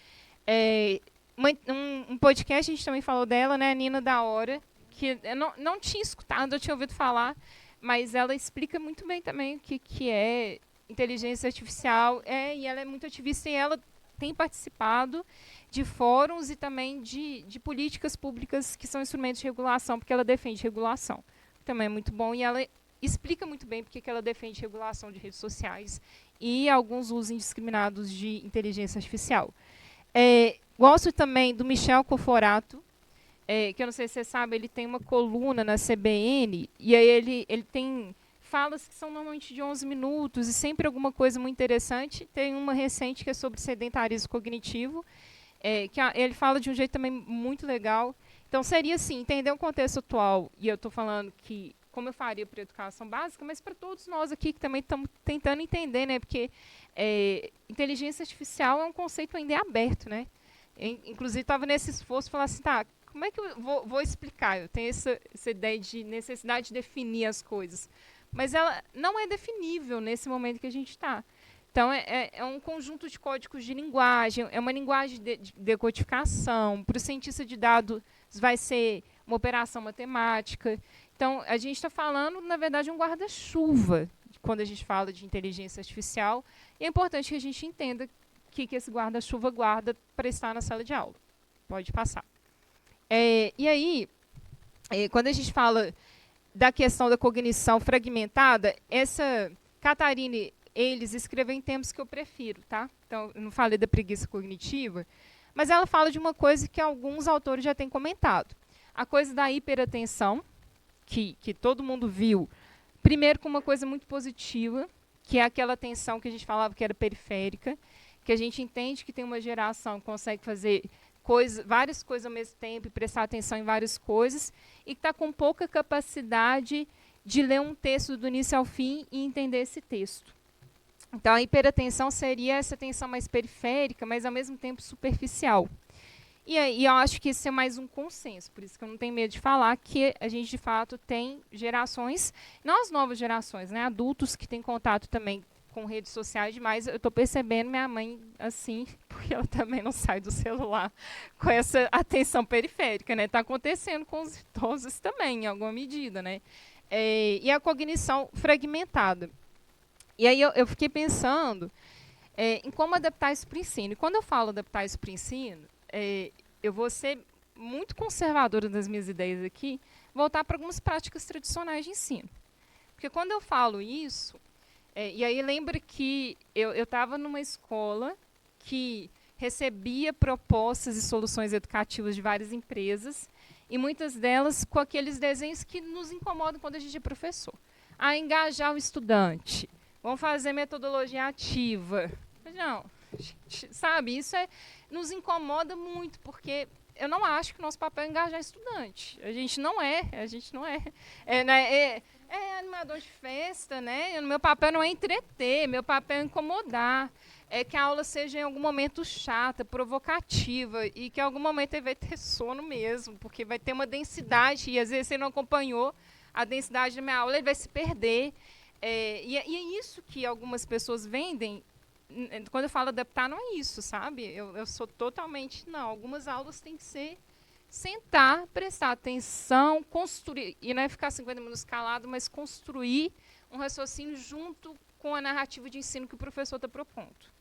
Speaker 3: Um podcast, a gente também falou dela, né? A Nina da Hora, que eu não tinha escutado, eu tinha ouvido falar, mas ela explica muito bem também o que é inteligência artificial, e ela é muito ativista, e ela tem participado de fóruns e também de políticas públicas que são instrumentos de regulação, porque ela defende regulação. Também é muito bom, e ela explica muito bem porque ela defende regulação de redes sociais e alguns usos indiscriminados de inteligência artificial. Gosto também do Michel Conforato, que eu não sei se você sabe, ele tem uma coluna na CBN, e aí ele tem falas que são normalmente de 11 minutos, e sempre alguma coisa muito interessante. Tem uma recente que é sobre sedentarismo cognitivo, que ele fala de um jeito também muito legal. Então, seria assim, entender o contexto atual, e eu estou falando que, como eu faria para a educação básica, mas para todos nós aqui que também estamos tentando entender, né? Porque inteligência artificial é um conceito ainda aberto, né? Inclusive, estava nesse esforço de falar assim, tá, como é que eu vou explicar? Eu tenho essa ideia de necessidade de definir as coisas. Mas ela não é definível nesse momento que a gente está. Então, é um conjunto de códigos de linguagem, é uma linguagem de decodificação. Para o cientista de dados, vai ser uma operação matemática. Então, a gente está falando, na verdade, um guarda-chuva, quando a gente fala de inteligência artificial. E é importante que a gente entenda o que esse guarda-chuva guarda para estar na sala de aula. Pode passar. E aí, quando a gente fala da questão da cognição fragmentada, essa Catarina, eles escrevem em termos que eu prefiro, tá? Então, eu não falei da preguiça cognitiva, mas ela fala de uma coisa que alguns autores já têm comentado. A coisa da hiperatenção, que todo mundo viu, primeiro com uma coisa muito positiva, que é aquela atenção que a gente falava que era periférica, que a gente entende que tem uma geração que consegue fazer várias coisas ao mesmo tempo e prestar atenção em várias coisas, e que está com pouca capacidade de ler um texto do início ao fim e entender esse texto. Então, a hiperatenção seria essa atenção mais periférica, mas, ao mesmo tempo, superficial. E eu acho que isso é mais um consenso, por isso que eu não tenho medo de falar que a gente, de fato, tem gerações, não as novas gerações, né, adultos que têm contato também com redes sociais demais. Eu estou percebendo minha mãe assim, porque ela também não sai do celular com essa atenção periférica, né? Está acontecendo com os idosos também, em alguma medida, né? E a cognição fragmentada. E aí eu fiquei pensando em como adaptar isso para o ensino. E quando eu falo adaptar isso para o ensino, eu vou ser muito conservadora das minhas ideias aqui, voltar para algumas práticas tradicionais de ensino. Porque quando eu falo isso, e aí lembra que eu estava numa escola que recebia propostas e soluções educativas de várias empresas, e muitas delas com aqueles desenhos que nos incomodam quando a gente é professor. Engajar o estudante, vamos fazer metodologia ativa. Não, sabe, isso nos incomoda muito, porque eu não acho que o nosso papel é engajar estudante. A gente não é. É animador de festa, né? Meu papel não é entreter, meu papel é incomodar. É que a aula seja em algum momento chata, provocativa, e que em algum momento ele vai ter sono mesmo, porque vai ter uma densidade, e às vezes você não acompanhou a densidade da minha aula, ele vai se perder. E é isso que algumas pessoas vendem. Quando eu falo adaptar, não é isso, sabe? Eu sou totalmente... Não, algumas aulas têm que ser sentar, prestar atenção, construir, e não é ficar 50 minutos calado, mas construir um raciocínio junto com a narrativa de ensino que o professor está propondo.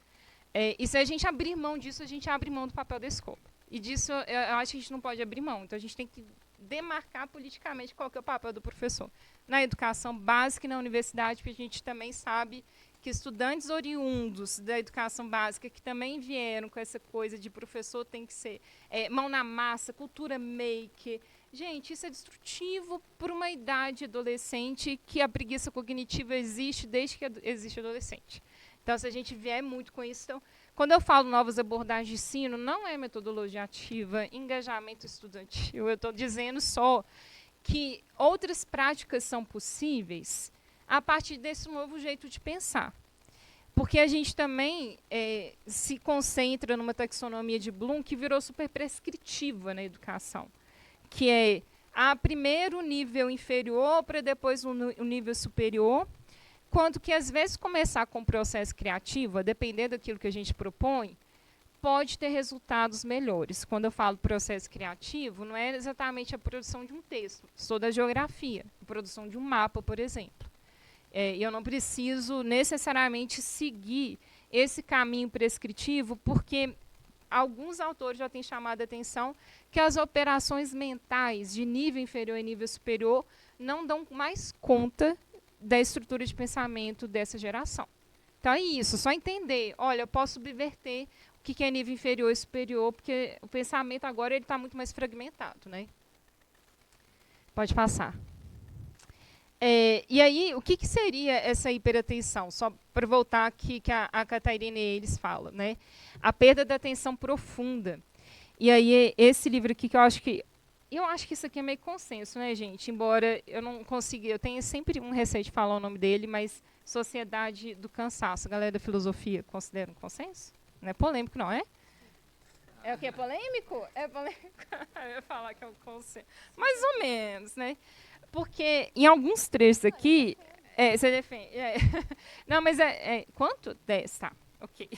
Speaker 3: E se a gente abrir mão disso, a gente abre mão do papel da escola. E disso eu acho que a gente não pode abrir mão. Então, a gente tem que demarcar politicamente qual que é o papel do professor na educação básica e na universidade, porque a gente também sabe que estudantes oriundos da educação básica, que também vieram com essa coisa de professor tem que ser mão na massa, cultura maker. Gente, isso é destrutivo por uma idade adolescente, que a preguiça cognitiva existe desde que existe adolescente. Então, se a gente vier muito com isso... Então, quando eu falo novas abordagens de ensino, não é metodologia ativa, engajamento estudantil. Eu estou dizendo só que outras práticas são possíveis a partir desse novo jeito de pensar. Porque a gente também se concentra numa taxonomia de Bloom que virou super prescritiva na educação, que é primeiro o nível inferior para depois o nível superior, quanto que, às vezes, começar com o processo criativo, a depender daquilo que a gente propõe, pode ter resultados melhores. Quando eu falo processo criativo, não é exatamente a produção de um texto, sou da geografia, a produção de um mapa, por exemplo. E eu não preciso necessariamente seguir esse caminho prescritivo, porque alguns autores já têm chamado a atenção que as operações mentais de nível inferior e nível superior não dão mais conta da estrutura de pensamento dessa geração. Então é isso, só entender, olha, eu posso subverter o que é nível inferior e superior, porque o pensamento agora está muito mais fragmentado, né? Pode passar. E aí, o que seria essa hiperatenção? Só para voltar aqui que a Catarina e eles falam, né? A perda da atenção profunda. E aí, esse livro aqui que eu acho que isso aqui é meio consenso, né, gente? Embora eu não consiga, eu tenho sempre um receio de falar o nome dele, mas Sociedade do Cansaço. A galera da filosofia considera um consenso? Não é polêmico, não é? É o que? É polêmico? É polêmico? Eu ia falar que é um consenso. Mais ou menos, né? Porque em alguns trechos aqui, Você defende. Não, mas quanto? 10, tá. Ok.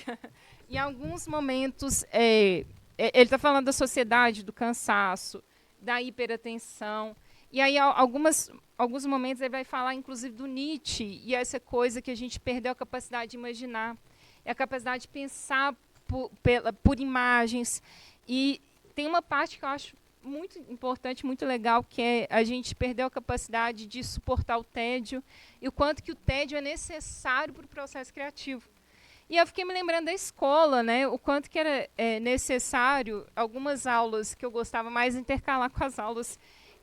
Speaker 3: Em alguns momentos, ele está falando da sociedade, do cansaço, da hiperatenção. E aí, alguns momentos, ele vai falar, inclusive, do Nietzsche, e essa coisa que a gente perdeu a capacidade de imaginar, a capacidade de pensar por imagens. E tem uma parte que eu acho muito importante, muito legal, que é a gente perdeu a capacidade de suportar o tédio e o quanto que o tédio é necessário para o processo criativo. E eu fiquei me lembrando da escola, né? O quanto que era necessário, algumas aulas que eu gostava mais intercalar com as aulas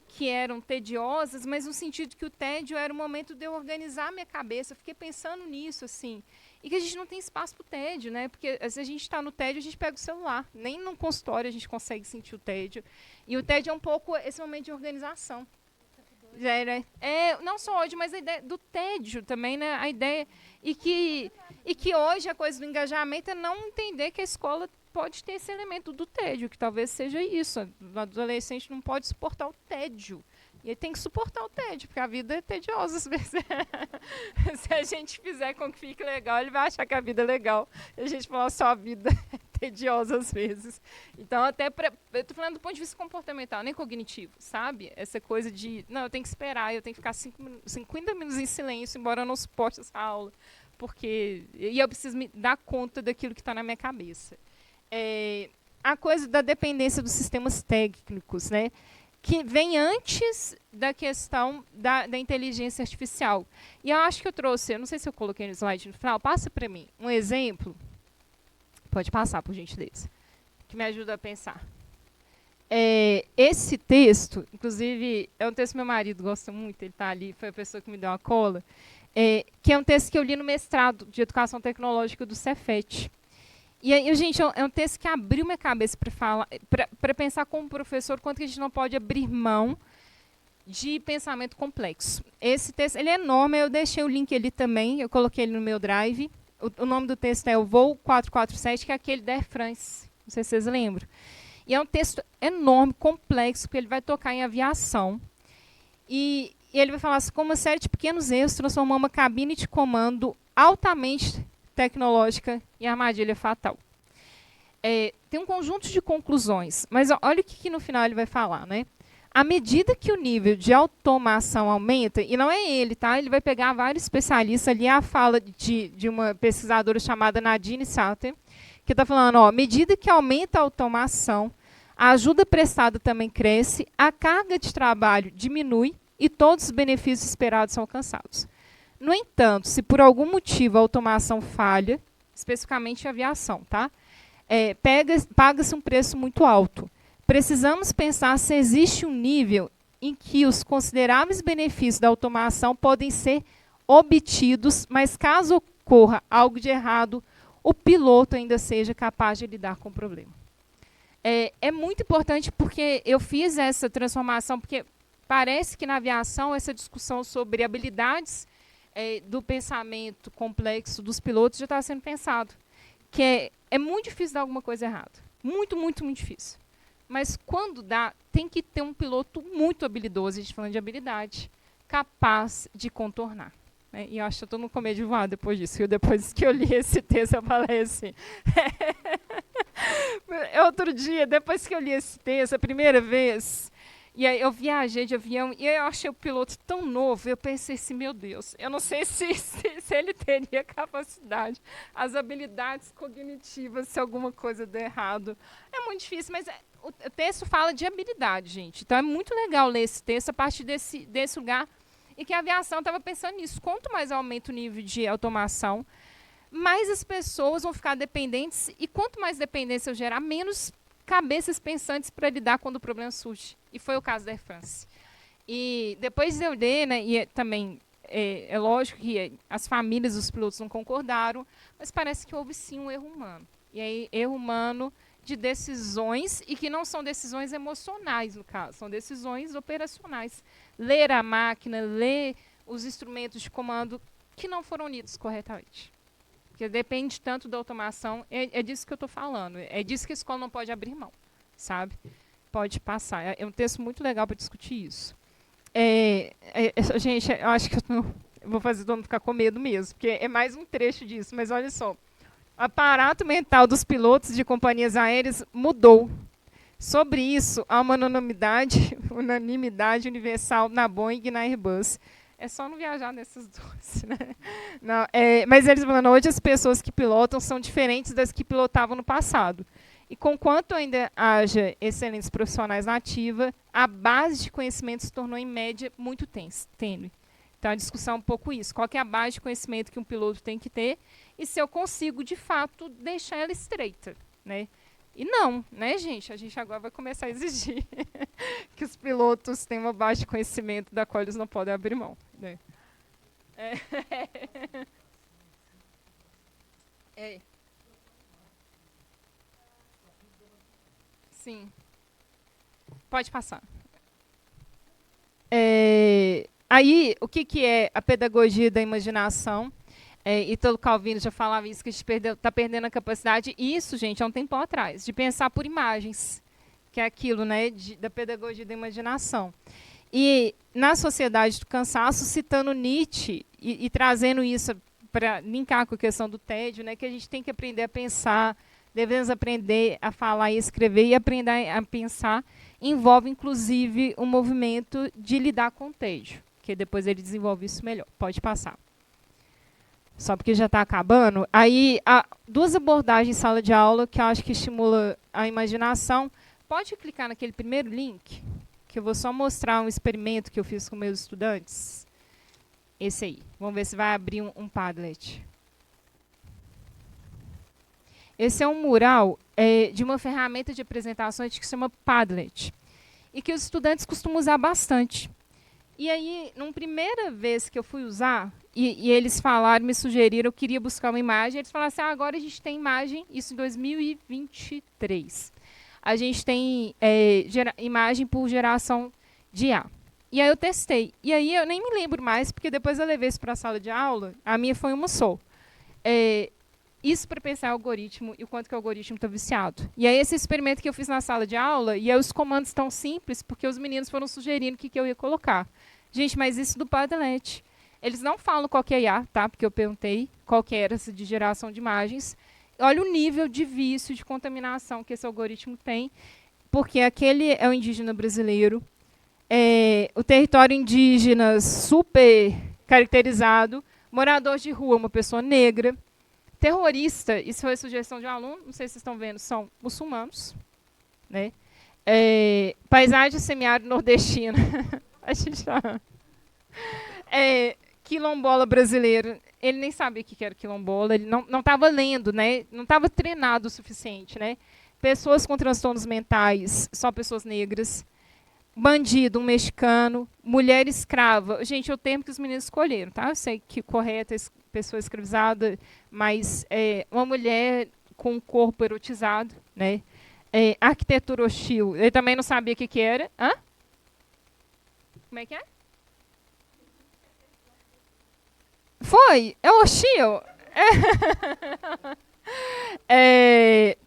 Speaker 3: que eram tediosas, mas no sentido que o tédio era o momento de eu organizar a minha cabeça. Eu fiquei pensando nisso, assim. E que a gente não tem espaço para o tédio, né? Porque se a gente está no tédio, a gente pega o celular. Nem no consultório a gente consegue sentir o tédio. E o tédio é um pouco esse momento de organização. Não só hoje, mas a ideia do tédio também, né? A ideia. E que hoje a coisa do engajamento é não entender que a escola pode ter esse elemento do tédio, que talvez seja isso. O adolescente não pode suportar o tédio. E ele tem que suportar o tédio, porque a vida é tediosa às vezes. Se a gente fizer com que fique legal, ele vai achar que a vida é legal. E a gente fala só a vida é tediosa às vezes. Então, eu estou falando do ponto de vista comportamental, nem cognitivo, sabe? Essa coisa de, não, eu tenho que esperar, eu tenho que ficar 50 minutos em silêncio, embora eu não suporte essa aula. E eu preciso me dar conta daquilo que está na minha cabeça. A coisa da dependência dos sistemas técnicos, né? Que vem antes da questão da inteligência artificial. E eu acho que eu trouxe, eu não sei se eu coloquei no slide no final, passa para mim um exemplo. Pode passar, por gentileza, que me ajuda a pensar. Esse texto, inclusive, é um texto que meu marido gosta muito, ele está ali, foi a pessoa que me deu a cola, que é um texto que eu li no mestrado de Educação Tecnológica do Cefet. E aí, gente, é um texto que abriu minha cabeça para pensar como professor quanto que a gente não pode abrir mão de pensamento complexo. Esse texto, ele é enorme, eu deixei o link ali também, eu coloquei ele no meu drive. O nome do texto é o Voo 447, que é aquele da Air France, não sei se vocês lembram. E é um texto enorme, complexo, porque ele vai tocar em aviação. E ele vai falar assim, como uma série de pequenos erros transformou uma cabine de comando altamente tecnológica e armadilha fatal. Tem um conjunto de conclusões, mas olha o que no final ele vai falar, né? À medida que o nível de automação aumenta, e não é ele, tá? Ele vai pegar vários especialistas, ali a fala de uma pesquisadora chamada Nadine Sater, que está falando, à medida que aumenta a automação, a ajuda prestada também cresce, a carga de trabalho diminui e todos os benefícios esperados são alcançados. No entanto, se por algum motivo a automação falha, especificamente a aviação, tá? Paga-se um preço muito alto. Precisamos pensar se existe um nível em que os consideráveis benefícios da automação podem ser obtidos, mas caso ocorra algo de errado, o piloto ainda seja capaz de lidar com o problema. É muito importante porque eu fiz essa transformação, porque parece que na aviação essa discussão sobre habilidades do pensamento complexo dos pilotos já está sendo pensado. Que é muito difícil dar alguma coisa errada. Muito, muito, muito difícil. Mas quando dá, tem que ter um piloto muito habilidoso, a gente falando de habilidade, capaz de contornar. Né? E eu acho que eu estou no comer de voar depois disso. Depois que eu li esse texto, eu falei assim... Outro dia, depois que eu li esse texto, a primeira vez... E aí eu viajei de avião e eu achei o piloto tão novo, eu pensei assim, meu Deus, eu não sei se ele teria capacidade, as habilidades cognitivas, se alguma coisa der errado. É muito difícil, mas o texto fala de habilidade, gente. Então é muito legal ler esse texto a partir desse lugar e que a aviação estava pensando nisso. Quanto mais aumenta o nível de automação, mais as pessoas vão ficar dependentes e quanto mais dependência eu gerar, menos cabeças pensantes para lidar quando o problema surge. E foi o caso da Air France. E depois eu ler, né, e também é lógico que as famílias dos pilotos não concordaram, mas parece que houve sim um erro humano. E aí, erro humano de decisões, e que não são decisões emocionais, no caso, são decisões operacionais. Ler a máquina, ler os instrumentos de comando que não foram lidos corretamente. Porque depende tanto da automação, é disso que eu estou falando, é disso que a escola não pode abrir mão, sabe? Pode passar. É um texto muito legal para discutir isso. Gente, eu acho que Eu vou fazer todo mundo ficar com medo mesmo, porque é mais um trecho disso. Mas olha só. O aparato mental dos pilotos de companhias aéreas mudou. Sobre isso, há uma unanimidade universal na Boeing e na Airbus. É só não viajar nessas duas, né? Não, mas eles falando, hoje as pessoas que pilotam são diferentes das que pilotavam no passado. E conquanto ainda haja excelentes profissionais na ativa, a base de conhecimento se tornou, em média, muito tênue. Então, a discussão é um pouco isso. Qual que é a base de conhecimento que um piloto tem que ter e se eu consigo, de fato, deixar ela estreita, né? E não, né, gente? A gente agora vai começar a exigir que os pilotos tenham uma base de conhecimento da qual eles não podem abrir mão, né? É. Sim. Pode passar. Aí, o que é a pedagogia da imaginação? Ítalo Calvino já falava isso, que a gente está perdendo a capacidade, isso, gente, há um tempão atrás, de pensar por imagens, que é aquilo, né, da pedagogia da imaginação. E, na Sociedade do Cansaço, citando Nietzsche e trazendo isso para linkar com a questão do tédio, né, que a gente tem que aprender a pensar, devemos aprender a falar e escrever, e aprender a pensar envolve, inclusive, um movimento de lidar com o tédio, que depois ele desenvolve isso melhor. Pode passar. Só porque já está acabando. Aí, há duas abordagens em sala de aula que eu acho que estimula a imaginação. Pode clicar naquele primeiro link, que eu vou só mostrar um experimento que eu fiz com meus estudantes. Esse aí. Vamos ver se vai abrir um Padlet. Esse é um mural de uma ferramenta de apresentações que se chama Padlet, e que os estudantes costumam usar bastante. E aí, numa primeira vez que eu fui usar, e eles falaram, me sugeriram, eu queria buscar uma imagem, eles falaram assim, agora a gente tem imagem, isso em 2023. A gente tem imagem por geração de IA. E aí eu testei. E aí eu nem me lembro mais, porque depois eu levei isso para a sala de aula, a minha foi uma só. Isso para pensar o algoritmo e o quanto que o algoritmo está viciado. E aí esse experimento que eu fiz na sala de aula, e aí os comandos estão simples, porque os meninos foram sugerindo o que eu ia colocar. Gente, mas isso do Padlet. Eles não falam qual que é IA, tá? Porque eu perguntei qual que era essa de geração de imagens. Olha o nível de vício, de contaminação que esse algoritmo tem, porque aquele é o indígena brasileiro, o território indígena super caracterizado, morador de rua, uma pessoa negra, terrorista, isso foi a sugestão de um aluno, não sei se vocês estão vendo, são muçulmanos, né? Paisagem semiárido nordestina, a gente já... quilombola brasileiro, ele nem sabia o que era quilombola, ele não estava lendo, né? Não estava treinado o suficiente, né? Pessoas com transtornos mentais, só pessoas negras, bandido, um mexicano, mulher escrava. Gente, é o termo que os meninos escolheram, tá? Eu sei que correto é pessoa escravizada, mas uma mulher com um corpo erotizado, né? Arquitetura hostil, ele também não sabia o que era. Hã? Como é que é? Foi, é hostil.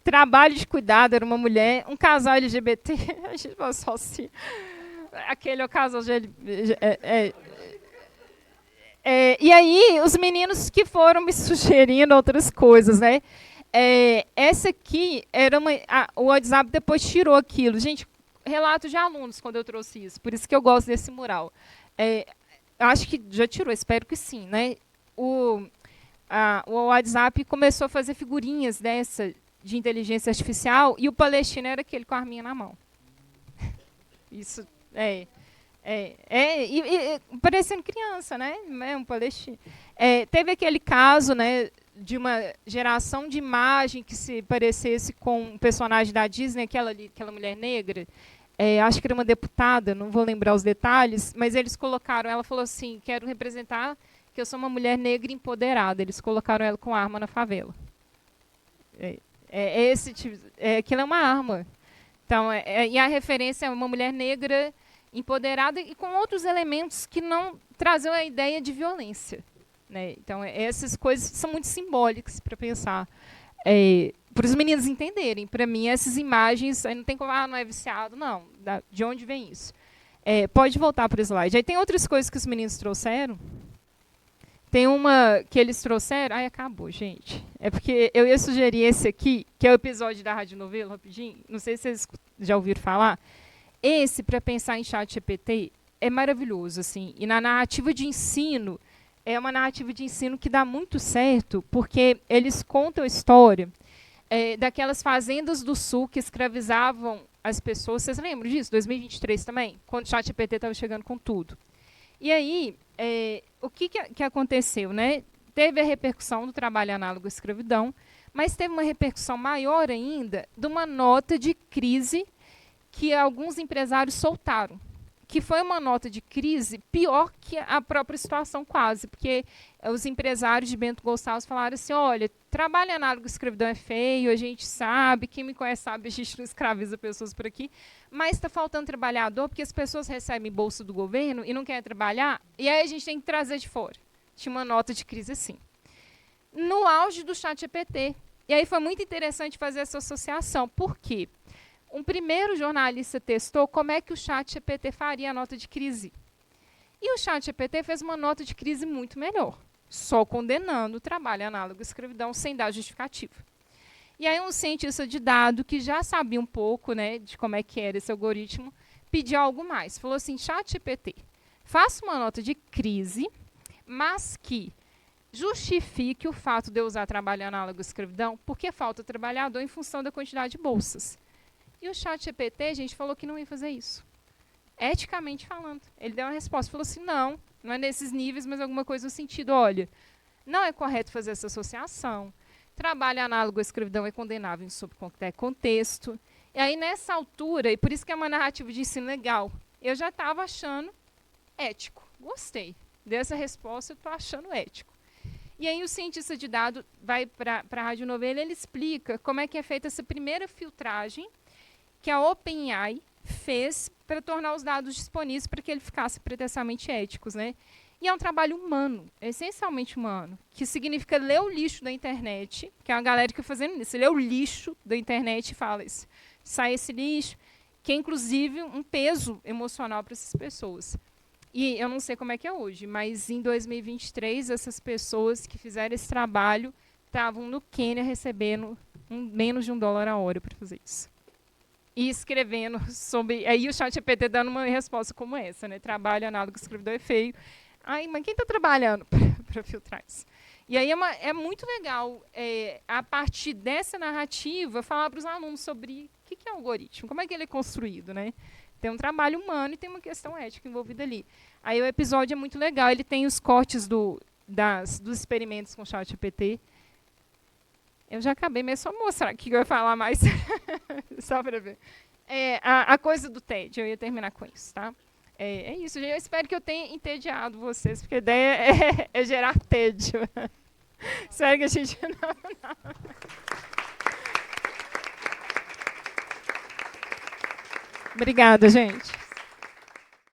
Speaker 3: Trabalho de cuidado, era uma mulher, um casal LGBT, a gente vai só se... Aquele é o casal e aí, os meninos que foram me sugerindo outras coisas, né? Essa aqui era o WhatsApp depois tirou aquilo. Gente, relato de alunos quando eu trouxe isso, por isso que eu gosto desse mural. Eu acho que já tirou, espero que sim, né? O WhatsApp começou a fazer figurinhas dessa de inteligência artificial e o palestino era aquele com a arminha na mão. Isso parecendo criança, né? Um palestino. Teve aquele caso, né, de uma geração de imagem que se parecesse com um personagem da Disney, aquela mulher negra. Acho que era uma deputada, não vou lembrar os detalhes, mas eles colocaram, ela falou assim, quero representar que eu sou uma mulher negra empoderada. Eles colocaram ela com arma na favela. Esse tipo, aquilo é uma arma. Então, e a referência é uma mulher negra empoderada e com outros elementos que não trazem a ideia de violência, né? Então, essas coisas são muito simbólicas para pensar. Para os meninos entenderem. Para mim, essas imagens, não tem como, não é viciado, não. De onde vem isso? Pode voltar para o slide. Aí tem outras coisas que os meninos trouxeram. Tem uma que eles trouxeram... Ai, acabou, gente. É porque eu ia sugerir esse aqui, que é o episódio da Rádio Novelo, rapidinho. Não sei se vocês já ouviram falar. Esse, para pensar em ChatGPT, é maravilhoso, assim. E na narrativa de ensino, é uma narrativa de ensino que dá muito certo, porque eles contam a história daquelas fazendas do sul que escravizavam as pessoas. Vocês lembram disso? 2023 também? Quando o ChatGPT estava chegando com tudo. E aí, o que aconteceu, né? Teve a repercussão do trabalho análogo à escravidão, mas teve uma repercussão maior ainda de uma nota de crise que alguns empresários soltaram, que foi uma nota de crise pior que a própria situação quase, porque os empresários de Bento Gonçalves falaram assim, olha, trabalho análogo à escravidão é feio, a gente sabe, quem me conhece sabe, a gente não escraviza pessoas por aqui, mas está faltando trabalhador, porque as pessoas recebem bolsa do governo e não querem trabalhar, e aí a gente tem que trazer de fora. Tinha uma nota de crise assim. No auge do ChatGPT. E aí foi muito interessante fazer essa associação. Por quê? Um primeiro jornalista testou como é que o ChatGPT faria a nota de crise. E o ChatGPT fez uma nota de crise muito melhor, só condenando o trabalho análogo à escravidão sem dar justificativa. E aí um cientista de dado que já sabia um pouco, né, de como é que era esse algoritmo, pediu algo mais. Falou assim, ChatGPT, faça uma nota de crise, mas que justifique o fato de eu usar trabalho análogo à escravidão porque falta trabalhador em função da quantidade de bolsas. E o ChatGPT, gente, falou que não ia fazer isso. Eticamente falando. Ele deu uma resposta, falou assim, não é nesses níveis, mas alguma coisa no sentido, olha, não é correto fazer essa associação, trabalho análogo à escravidão é condenável sob qualquer contexto. E aí, nessa altura, e por isso que é uma narrativa de ensino legal, eu já estava achando ético. Gostei dessa resposta, eu estou achando ético. E aí o cientista de dados vai para a Rádio Novelo e ele explica como é que é feita essa primeira filtragem que a OpenAI fez para tornar os dados disponíveis para que ele ficasse pretensamente éticos, né? E é um trabalho humano, essencialmente humano, que significa ler o lixo da internet, que é uma galera que fazendo isso, lê o lixo da internet e fala isso, sai esse lixo, que é inclusive um peso emocional para essas pessoas. E eu não sei como é que é hoje, mas em 2023, essas pessoas que fizeram esse trabalho estavam no Quênia recebendo menos de $1 a hora para fazer isso. E escrevendo sobre... Aí o ChatGPT dando uma resposta como essa, né? Trabalho análogo à escravidão é feio. Ai, mas quem está trabalhando para filtrar isso? E aí é muito legal, a partir dessa narrativa, falar para os alunos sobre o que é o algoritmo, como é que ele é construído, né? Tem um trabalho humano e tem uma questão ética envolvida ali. Aí o episódio é muito legal, ele tem os cortes dos experimentos com o ChatGPT. Eu já acabei, mas só mostrar aqui que eu ia falar mais, só para ver. A coisa do TED, eu ia terminar com isso, tá? É isso, eu espero que eu tenha entediado vocês, porque a ideia é gerar tédio. Espero que a gente não. Obrigada, gente.